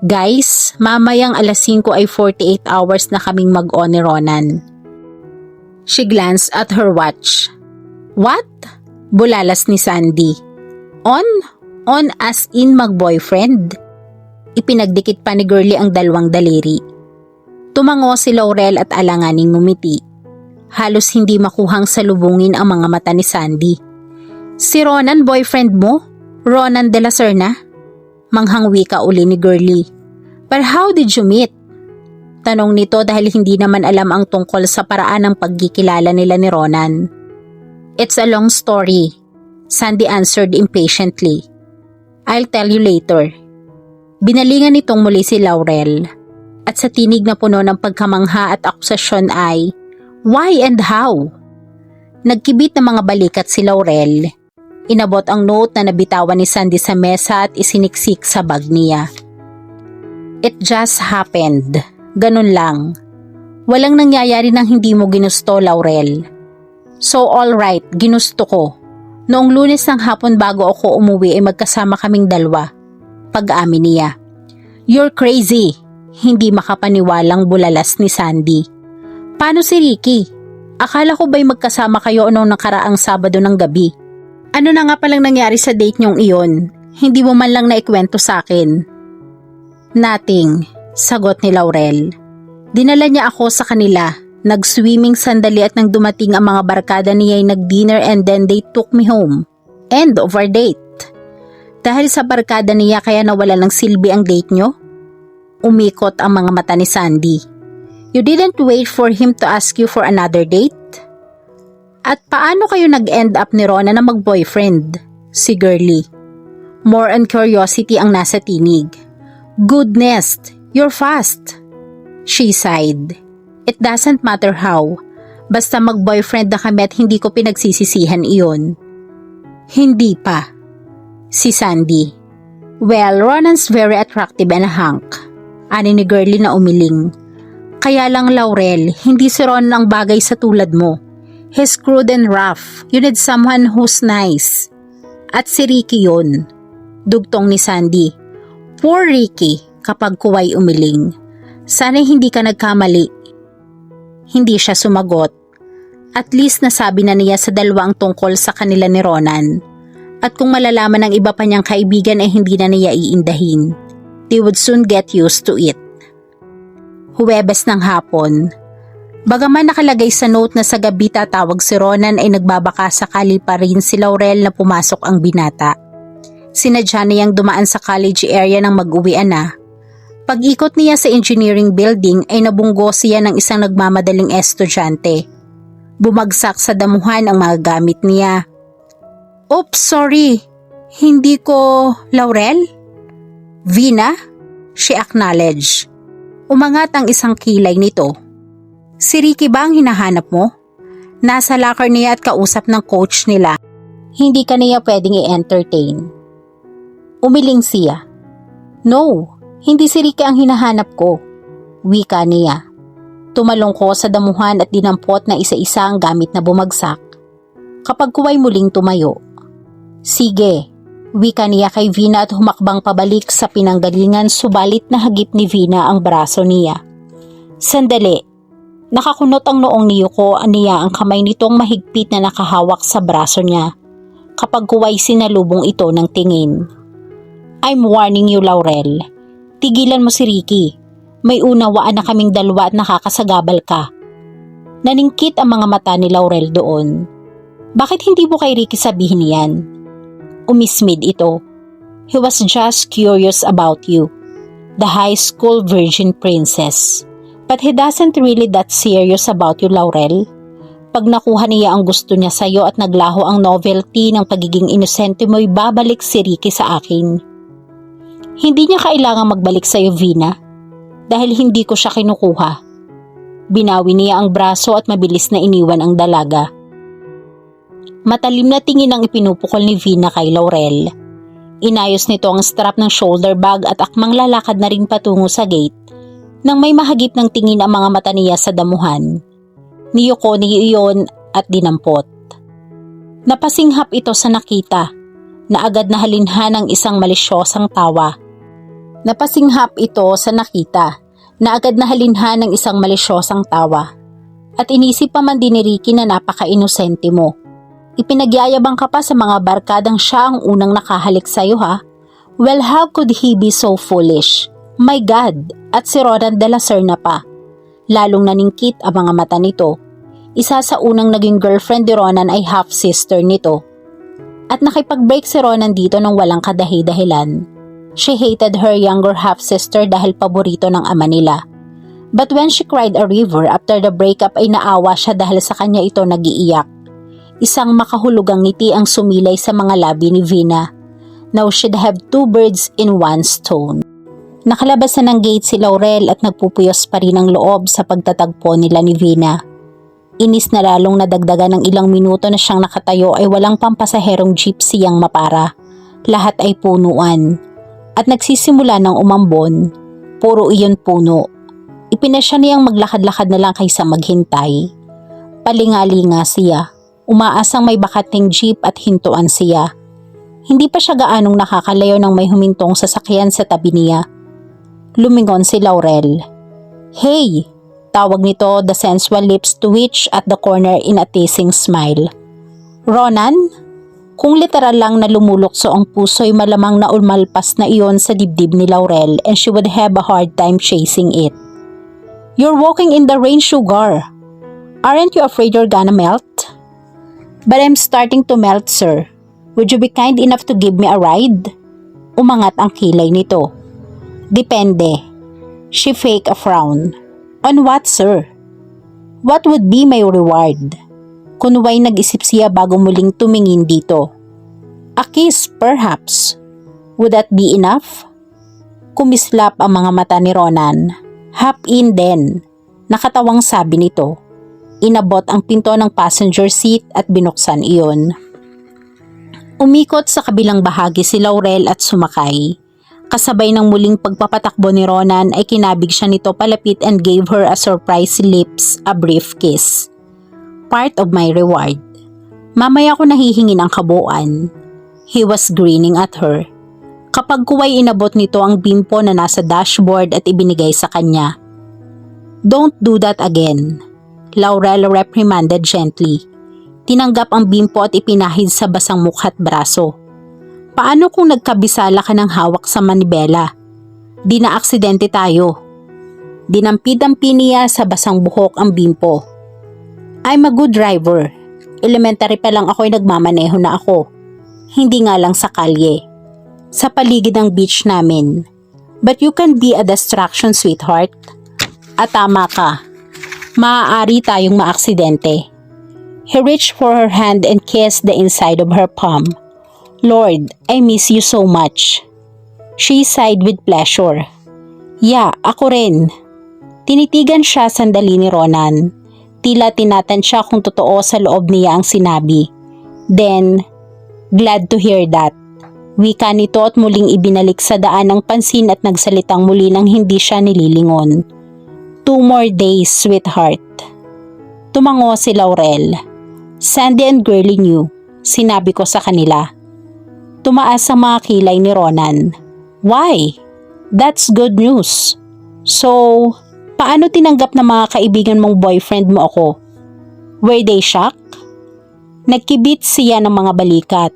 Guys, mamayang alas 5 ay 48 hours na kaming mag-on ni Ronan. She glanced at her watch. What? Bulalas ni Sandy. On? On as in mag-boyfriend? Ipinagdikit pa ni Girlie ang dalawang daliri. Tumango si Laurel at alanganing ngumiti. Halos hindi makuhang salubungin ang mga mata ni Sandy. Si Ronan, boyfriend mo? Ronan de la Serna? Manghangwi ka uli ni Girlie. But how did you meet? Tanong nito dahil hindi naman alam ang tungkol sa paraan ng pagkikilala nila ni Ronan. It's a long story, Sandy answered impatiently. I'll tell you later. Binalingan nitong muli si Laurel. At sa tinig na puno ng pagkamangha at akusasyon ay, why and how? Nagkibit ng mga balikat si Laurel. Inabot ang note na nabitawan ni Sandy sa mesa at isiniksik sa bag niya. It just happened. Ganun lang. Walang nangyayari nang hindi mo ginusto, Laurel. So alright, ginusto ko. Noong Lunes ng hapon bago ako umuwi ay magkasama kaming dalawa. Pag-amin niya. You're crazy. Hindi makapaniwalang bulalas ni Sandy. Paano si Ricky? Akala ko ba'y magkasama kayo noong nakaraang Sabado ng gabi? Ano na nga palang nangyari sa date niyong iyon? Hindi mo man lang naikwento sa akin. Nothing, sagot ni Laurel. Dinala niya ako sa kanila. Nag-swimming sandali at nang dumating ang mga barkada niya ay nag-dinner and then they took me home. End of our date. Dahil sa barkada niya kaya nawala ng silbi ang date niyo? Umikot ang mga mata ni Sandy. You didn't wait for him to ask you for another date? At paano kayo nag-end up ni Ronan na mag-boyfriend? Si Girlie. More on curiosity ang nasa tinig. Goodness, you're fast. She sighed. It doesn't matter how. Basta mag-boyfriend na kami at hindi ko pinagsisisihan iyon. Hindi pa. Si Sandy. Well, Ronan's very attractive and a hunk. Ani ni Girlie na umiling. Kaya lang Laurel, hindi si Ronan ang bagay sa tulad mo. He's crude and rough. You need someone who's nice. At si Ricky yun. Dugtong ni Sandy. Poor Ricky, kapag kuway umiling. Sana hindi ka nagkamali. Hindi siya sumagot. At least nasabi na niya sa dalawang tungkol sa kanila ni Ronan. At kung malalaman ng iba pa niyang kaibigan ay hindi na niya iindahin. They would soon get used to it. Huwebes ng hapon. Bagaman nakalagay sa note na sa gabi tatawag si Ronan ay nagbabaka sakali pa rin si Laurel na pumasok ang binata. Sinadya niyang dumaan sa college area nang mag-uwian na. Pag-ikot niya sa engineering building ay nabunggo siya ng isang nagmamadaling estudyante. Bumagsak sa damuhan ang mga gamit niya. Oops, sorry. Hindi ko... Laurel? Vina? She acknowledged. Umangat ang isang kilay nito. Si Ricky ba ang hinahanap mo? Nasa locker niya at kausap ng coach nila. Hindi ka niya pwedeng i-entertain. Umiling siya. No, hindi si Ricky ang hinahanap ko. Wika niya. Tumalong ko sa damuhan at dinampot na isa-isa ang gamit na bumagsak. Kapag kuway muling tumayo. Sige, wika niya kay Vina at humakbang pabalik sa pinanggalingan subalit nahagip ni Vina ang braso niya. Sandali. Nakakunot ang noong ni Yuko niya ang kamay nitong mahigpit na nakahawak sa braso niya. Kapag kuway sinalubong ito ng tingin. I'm warning you, Laurel. Tigilan mo si Ricky. May unawaan na kaming dalawa at nakakasagabal ka. Naningkit ang mga mata ni Laurel doon. Bakit hindi mo kay Ricky sabihin yan? Umismid ito. He was just curious about you. The high school virgin princess. But he doesn't really that serious about you, Laurel. Pag nakuha niya ang gusto niya sa'yo at naglaho ang novelty ng pagiging inosente mo'y babalik si Ricky sa akin. Hindi niya kailangang magbalik sa'yo, Vina. Dahil hindi ko siya kinukuha. Binawi niya ang braso at mabilis na iniwan ang dalaga. Matalim na tingin ang ipinupukol ni Vina kay Laurel. Inayos nito ang strap ng shoulder bag at akmang lalakad na rin patungo sa gate nang may mahagip ng tingin ang mga mata niya sa damuhan. Niyuko niya iyon at dinampot. Napasinghap ito sa nakita na agad na halinhan ng isang malisyosang tawa. Napasinghap ito sa nakita na agad na halinhan ng isang malisyosang tawa. At inisip pa man din ni Ricky na napaka-inosente mo. Ipinagyayabang ka pa sa mga barkadang siya ang unang nakahalik sa'yo ha? Well, how could he be so foolish? My God! At si Ronan de la Serna pa. Lalong naningkit ang mga mata nito. Isa sa unang naging girlfriend ni Ronan ay half-sister nito. At nakipag-break si Ronan dito ng walang kadahi-dahilan. She hated her younger half-sister dahil paborito ng ama nila. But when she cried a river after the breakup ay naawa siya dahil sa kanya ito nagiiyak. Isang makahulugang ngiti ang sumilay sa mga labi ni Vina. Now she'd have two birds in one stone. Nakalabas na ng gate si Laurel at nagpupuyos pa rin ang loob sa pagtatagpo nila ni Vina. Inis na lalong nadagdagan ng ilang minuto na siyang nakatayo ay walang pampasaherong jeepsy ang mapara. Lahat ay punuan. At nagsisimula ng umambon, puro iyon puno. Ipinasya niyang maglakad-lakad na lang kaysa maghintay. Palingalinga siya, umaasang may bakating jeep at hintuan siya. Hindi pa siya gaanong nakakalayo nang may humintong sasakyan sa tabi niya. Lumingon si Laurel. Hey! Tawag nito, the sensual lips twitch at the corner in a teasing smile. Ronan? Kung literal lang na lumulukso ang puso ay malamang na umalpas na iyon sa dibdib ni Laurel and she would have a hard time chasing it. You're walking in the rain, Sugar. Aren't you afraid you're gonna melt? But I'm starting to melt, sir. Would you be kind enough to give me a ride? Umangat ang kilay nito. Depende. She faked a frown. On what, sir? What would be my reward? Kunway nag-isip siya bago muling tumingin dito. A kiss, perhaps. Would that be enough? Kumislap ang mga mata ni Ronan. Hop in then. Nakatawang sabi nito. Inabot ang pinto ng passenger seat at binuksan iyon. Umikot sa kabilang bahagi si Laurel at sumakay. Kasabay ng muling pagpapatakbo ni Ronan ay kinabig siya nito palapit and gave her a surprise lips, a brief kiss. Part of my reward. Mamaya ko nahihingin ang kabuuan. He was grinning at her. Kapag kuway inabot nito ang bimpo na nasa dashboard at ibinigay sa kanya. Don't do that again. Laurel reprimanded gently. Tinanggap ang bimpo at ipinahid sa basang mukha at braso. Paano kung nagkabisala ka ng hawak sa manibela? Di na aksidente tayo. Dinampid-dampi niya sa basang buhok ang bimpo. I'm a good driver. Elementary pa lang ako'y nagmamaneho na ako. Hindi nga lang sa kalye. Sa paligid ng beach namin. But you can be a distraction, sweetheart. At tama ka. Maaari tayong maaksidente. He reached for her hand and kissed the inside of her palm. Lord, I miss you so much. She sighed with pleasure. Yeah, ako rin. Tinitigan siya sandali ni Ronan. Tila tinatansya kung totoo sa loob niya ang sinabi. Then, glad to hear that. Wika nito at muling ibinalik sa daan ng pansin at nagsalitang muli nang hindi siya nililingon. 2 more days, sweetheart. Tumango si Laurel. Sandy and Girlie knew, sinabi ko sa kanila. Tumaas ang mga kilay ni Ronan. Why? That's good news. So, paano tinanggap ng mga kaibigan mong boyfriend mo ako? Were they shocked? Nagkibit siya ng mga balikat.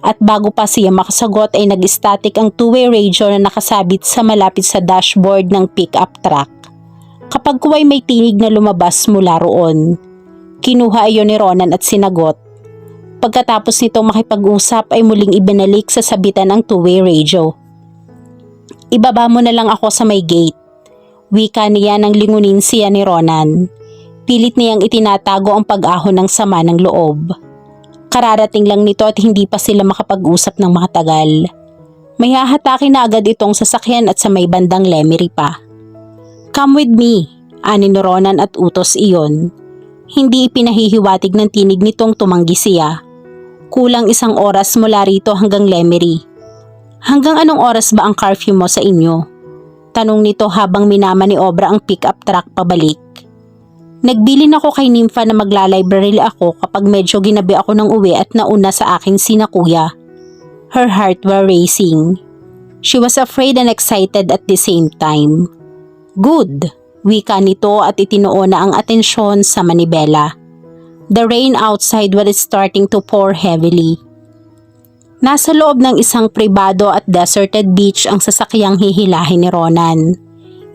At bago pa siya makasagot ay nag-static ang two-way radio na nakasabit sa malapit sa dashboard ng pick-up truck. Kapag kuway may tinig na lumabas mula roon. Kinuha iyon ni Ronan at sinagot. Pagkatapos nito makipag-usap ay muling ibinalik sa sabitan ang two-way radio. Ibaba mo na lang ako sa may gate. Wika niya nang lingunin siya ni Ronan. Pilit niyang itinatago ang pag-ahon ng sama ng loob. Kararating lang nito at hindi pa sila makapag-usap ng matagal. May hahatake na agad itong sasakyan at sa may bandang Lemery pa. Come with me, ani ni Ronan at utos iyon. Hindi ipinahihiwatig ng tinig nitong tumanggi siya. Kulang 1 oras mula rito hanggang Lemery. Hanggang anong oras ba ang curfew mo sa inyo? Tanong nito habang minamaniobra ang pick-up truck pabalik. Nagbilin ako kay Nympha na magla-library ako kapag medyo ginabi ako ng uwi at nauna sa akin sina kuya. Her heart were racing. She was afraid and excited at the same time. Good, wika nito at itinuon na ang atensyon sa manibela. The rain outside was starting to pour heavily. Nasa loob ng isang pribado at deserted beach ang sasakyang hihilahin ni Ronan.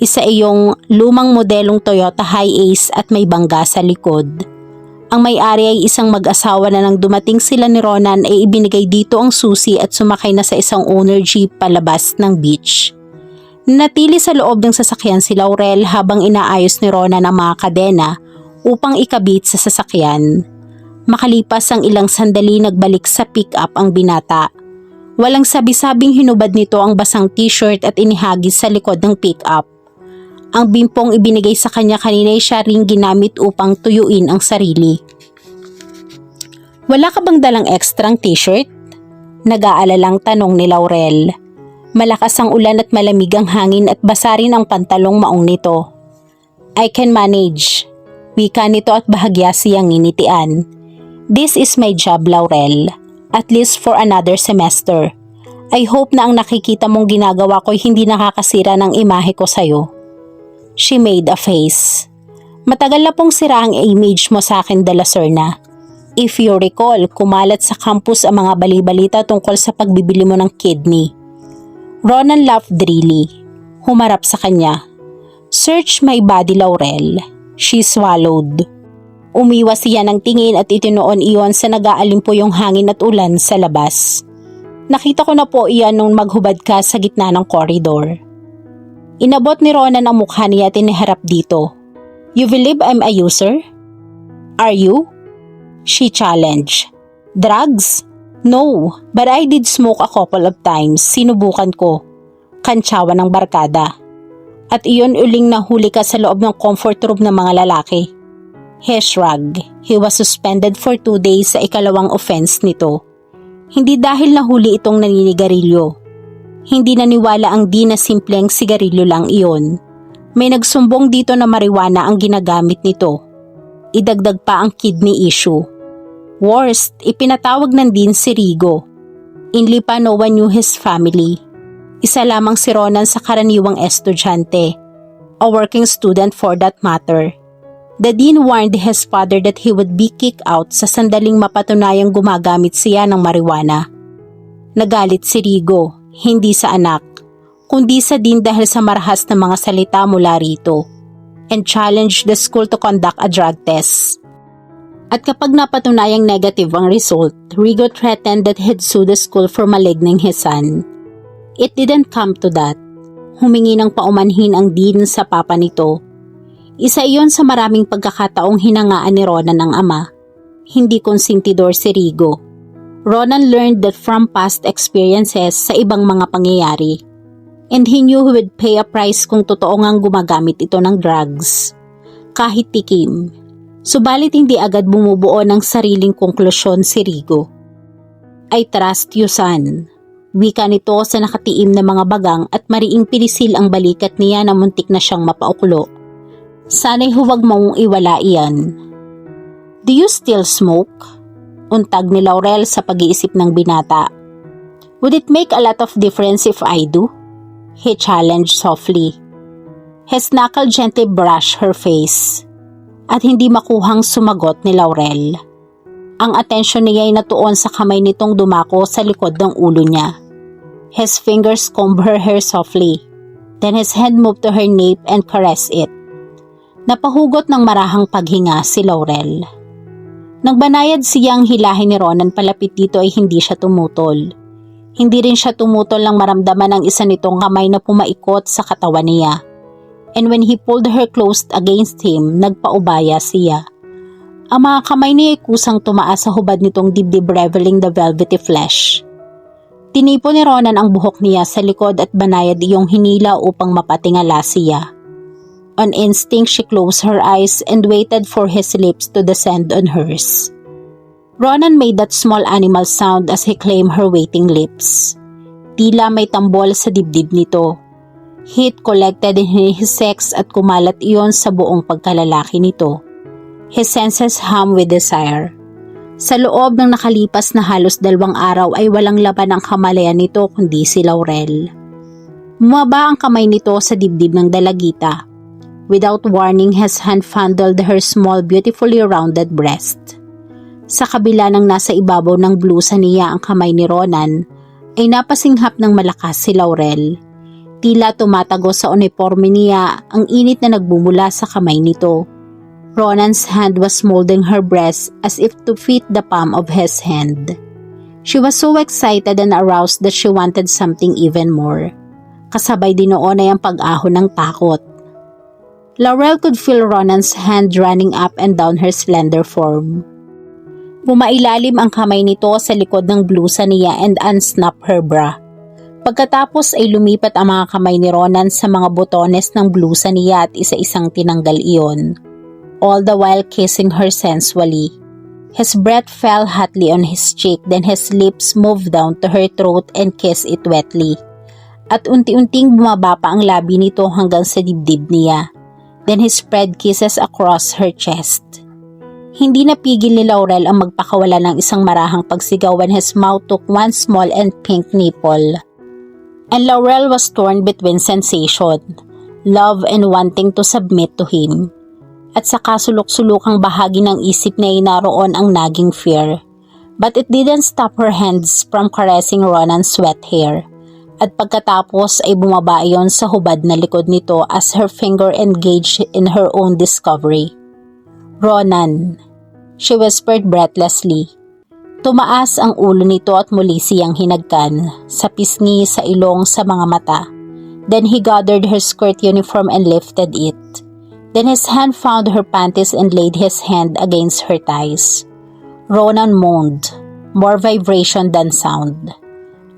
Isa iyong lumang modelong Toyota Hiace at may bangga sa likod. Ang may-ari ay isang mag-asawa na nang dumating sila ni Ronan ay ibinigay dito ang susi at sumakay na sa isang owner jeep palabas ng beach. Natili sa loob ng sasakyan si Laurel habang inaayos ni Ronan ang mga kadena upang ikabit sa sasakyan. Makalipas ang ilang sandali nagbalik sa pick-up ang binata. Walang sabi-sabing hinubad nito ang basang t-shirt at inihagis sa likod ng pick-up. Ang bimpong ibinigay sa kanya kanina ay siya ring ginamit upang tuyuin ang sarili. Wala ka bang dalang ekstrang t-shirt? Nag-aalalang tanong ni Laurel. Malakas ang ulan at malamig ang hangin at basa rin ang pantalong maong nito. I can manage. Wika nito at bahagya siyang nginitian. This is my job, Laurel. At least for another semester. I hope na ang nakikita mong ginagawa ko'y hindi nakakasira ng imahe ko sa'yo. She made a face. Matagal na pong sira ang image mo sa akin, De La Serna. If you recall, kumalat sa campus ang mga bali-balita tungkol sa pagbibili mo ng kidney. Ronan laughed drily. Humarap sa kanya. Search my body, Laurel. She swallowed. Umiwas siya ng tingin at itinuon iyon sa nag-aalimpo yung hangin at ulan sa labas. Nakita ko na po iyan nung maghubad ka sa gitna ng koridor. Inabot ni Ronan ang mukha niya at iniharap dito. You believe I'm a user? Are you? She challenged. Drugs? No, but I did smoke a couple of times. Sinubukan ko. Kantsawa ng barkada. At iyon uling nahuli ka sa loob ng comfort room ng mga lalaki. He shrugged. He was suspended for 2 days sa ikalawang offense nito. Hindi dahil nahuli itong naninigarilyo. Hindi naniwala ang di na simpleng sigarilyo lang iyon. May nagsumbong dito na marijuana ang ginagamit nito. Idagdag pa ang kidney issue. Worst, ipinatawag ng din si Rigo. Inli pa no one knew his family. Isa lamang si Ronan sa karaniwang estudyante. A working student for that matter. The dean warned his father that he would be kicked out sa sandaling mapatunayang gumagamit siya ng marijuana. Nagalit si Rigo, hindi sa anak, kundi sa dean dahil sa marahas na mga salita mula rito, and challenged the school to conduct a drug test. At kapag napatunayang negative ang result, Rigo threatened that he'd sue the school for maligning his son. It didn't come to that. Humingi ng paumanhin ang dean sa papa nito. Isa iyon sa maraming pagkakataong hinangaan ni Ronan ng ama. Hindi konsentidor si Rigo. Ronan learned that from past experiences sa ibang mga pangyayari. And he knew he would pay a price kung totoo ngang gumagamit ito ng drugs. Kahit tikim. Subalit hindi agad bumubuo ng sariling konklusyon si Rigo. "I trust you, son." Wika nito sa nakatiim na mga bagang at mariing pinisil ang balikat niya na muntik na siyang mapauklo. "Sana'y huwag mong iwala iyan." "Do you still smoke?" Untag ni Laurel sa pag-iisip ng binata. "Would it make a lot of difference if I do?" He challenged softly. His knuckle gently brushed her face. At hindi makuhang sumagot ni Laurel. Ang atensyon niya ay natuon sa kamay nitong dumako sa likod ng ulo niya. His fingers combed her hair softly. Then his hand moved to her nape and caressed it. Napahugot ng marahang paghinga si Laurel. Nang banayad siyang hilahin ni Ronan palapit dito ay hindi siya tumutol. Hindi rin siya tumutol nang maramdaman ang isa nitong kamay na pumaikot sa katawan niya. And when he pulled her close against him, nagpaubaya siya. Ang mga kamay niya ay kusang tumaas sa hubad nitong dibdib revealing the velvety flesh. Tinipo ni Ronan ang buhok niya sa likod at banayad iyong hinila upang mapatingala siya. On instinct, she closed her eyes and waited for his lips to descend on hers. Ronan made that small animal sound as he claimed her waiting lips. Tila may tambol sa dibdib nito. Heat collected in his sex at kumalat iyon sa buong pagkalalaki nito. His senses hummed with desire. Sa loob ng nakalipas na halos 2 araw ay walang laban ang kamalayan nito kundi si Laurel. Bumaba ang kamay nito sa dibdib ng dalagita. Without warning, his hand fondled her small, beautifully rounded breast. Sa kabila ng nasa ibabaw ng blusa niya ang kamay ni Ronan, ay napasinghap ng malakas si Laurel. Tila tumatago sa uniforme niya ang init na nagbumula sa kamay nito. Ronan's hand was molding her breast as if to fit the palm of his hand. She was so excited and aroused that she wanted something even more. Kasabay din noon ay ang pag-ahon ng takot. Laurel could feel Ronan's hand running up and down her slender form. Bumailalim ang kamay nito sa likod ng blusa niya and unsnapped her bra. Pagkatapos ay lumipat ang mga kamay ni Ronan sa mga botones ng blusa niya at isa-isang tinanggal iyon. All the while kissing her sensually. His breath fell hotly on his cheek, then his lips moved down to her throat and kissed it wetly. At unti-unting bumaba pa ang labi nito hanggang sa dibdib niya. Then he spread kisses across her chest. Hindi napigil ni Laurel ang magpakawala ng isang marahang pagsigaw when his mouth took one small and pink nipple. And Laurel was torn between sensation, love and wanting to submit to him. At sa kasulok-sulukang bahagi ng isip niya ay naroon ang naging fear. But it didn't stop her hands from caressing Ronan's wet hair. At pagkatapos ay bumaba iyon sa hubad na likod nito as her finger engaged in her own discovery. "Ronan," she whispered breathlessly. Tumaas ang ulo nito at muli siyang hinagkan, sa pisngi, sa ilong, sa mga mata. Then he gathered her skirt uniform and lifted it. Then his hand found her panties and laid his hand against her thighs. Ronan moaned, more vibration than sound.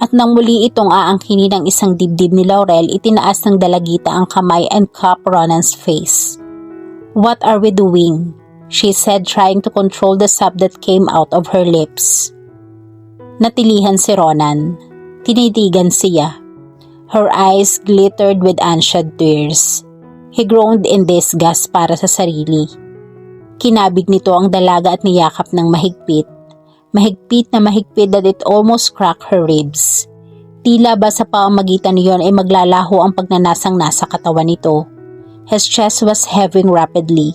At nang muli itong aangkinin ng isang dibdib ni Laurel, itinaas ng dalagita ang kamay and cupped Ronan's face. "What are we doing?" she said, trying to control the sob that came out of her lips. Natilihan si Ronan. Tinitigan siya. Her eyes glittered with unshed tears. He groaned in disgust para sa sarili. Kinabig nito ang dalaga at niyakap ng mahigpit. Mahigpit na mahigpit that it almost cracked her ribs. Tila ba sa pamamagitan niyon ay maglalaho ang pagnanasang nasa katawan nito. His chest was heaving rapidly.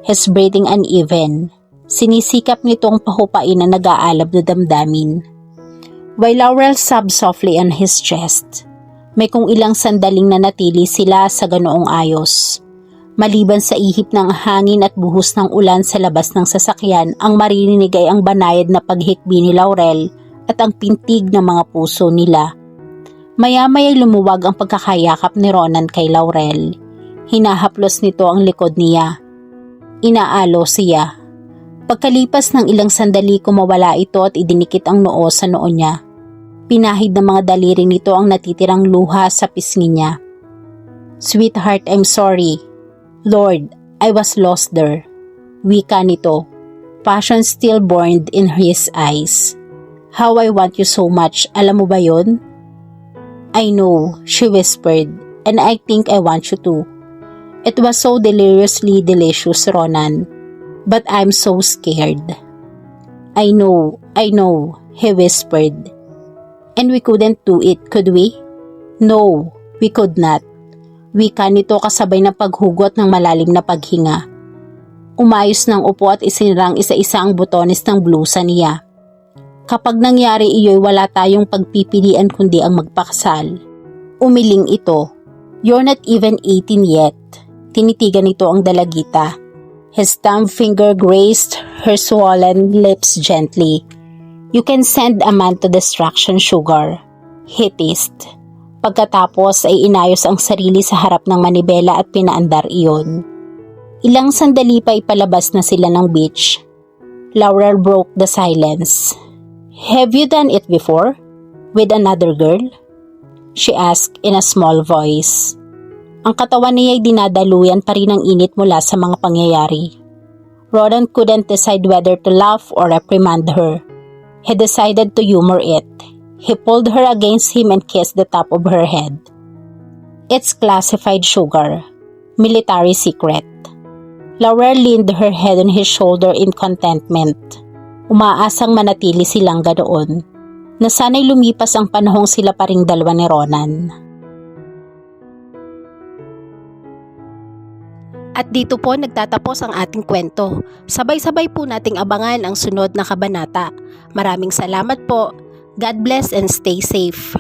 His breathing uneven. Sinisikap nitong pahupain ang nag-aalab na damdamin. While Laurel sobbed softly on his chest, may kung ilang sandaling nanatili sila sa ganoong ayos. Maliban sa ihip ng hangin at buhos ng ulan sa labas ng sasakyan, ang maririnig ay ang banayad na paghikbi ni Laurel at ang pintig ng mga puso nila. Maya-maya'y lumuwag ang pagkakayakap ni Ronan kay Laurel. Hinahaplos nito ang likod niya. Inaalo siya. Pagkalipas ng ilang sandali, kumawala ito at idinikit ang noo sa noo niya. Pinahid ng mga daliri nito ang natitirang luha sa pisngi niya. "Sweetheart, I'm sorry. Lord, I was lost there. Wika nito, passion still burned in his eyes. How I want you so much, alam mo ba yon? I know, she whispered, and I think I want you too. It was so deliriously delicious, Ronan, but I'm so scared. I know, he whispered. And we couldn't do it, could we? No, we could not. Wika nito kasabay na paghugot ng malalim na paghinga. Umayos ng upo at isinirang isa-isa ang butones ng blusa niya. Kapag nangyari iyo'y wala tayong pagpipilian kundi ang magpakasal. Umiling ito. You're not even 18 yet. Tinitigan nito ang dalagita. His thumb finger grazed her swollen lips gently. You can send a man to destruction, sugar. He teased. Pagkatapos ay inayos ang sarili sa harap ng manibela at pinaandar iyon. Ilang sandali pa ipalabas na sila ng beach. Laurel broke the silence. Have you done it before? With another girl? She asked in a small voice. Ang katawan niya ay dinadaluyan pa rin ng init mula sa mga pangyayari. Ronan couldn't decide whether to laugh or reprimand her. He decided to humor it. He pulled her against him and kissed the top of her head. It's classified, sugar. Military secret. Laurel leaned her head on his shoulder in contentment. Umaasang manatili silang ganoon. Na sana'y lumipas ang panahong sila pa ring dalawa ni Ronan. At dito po nagtatapos ang ating kwento. Sabay-sabay po nating abangan ang sunod na kabanata. Maraming salamat po. God bless and stay safe.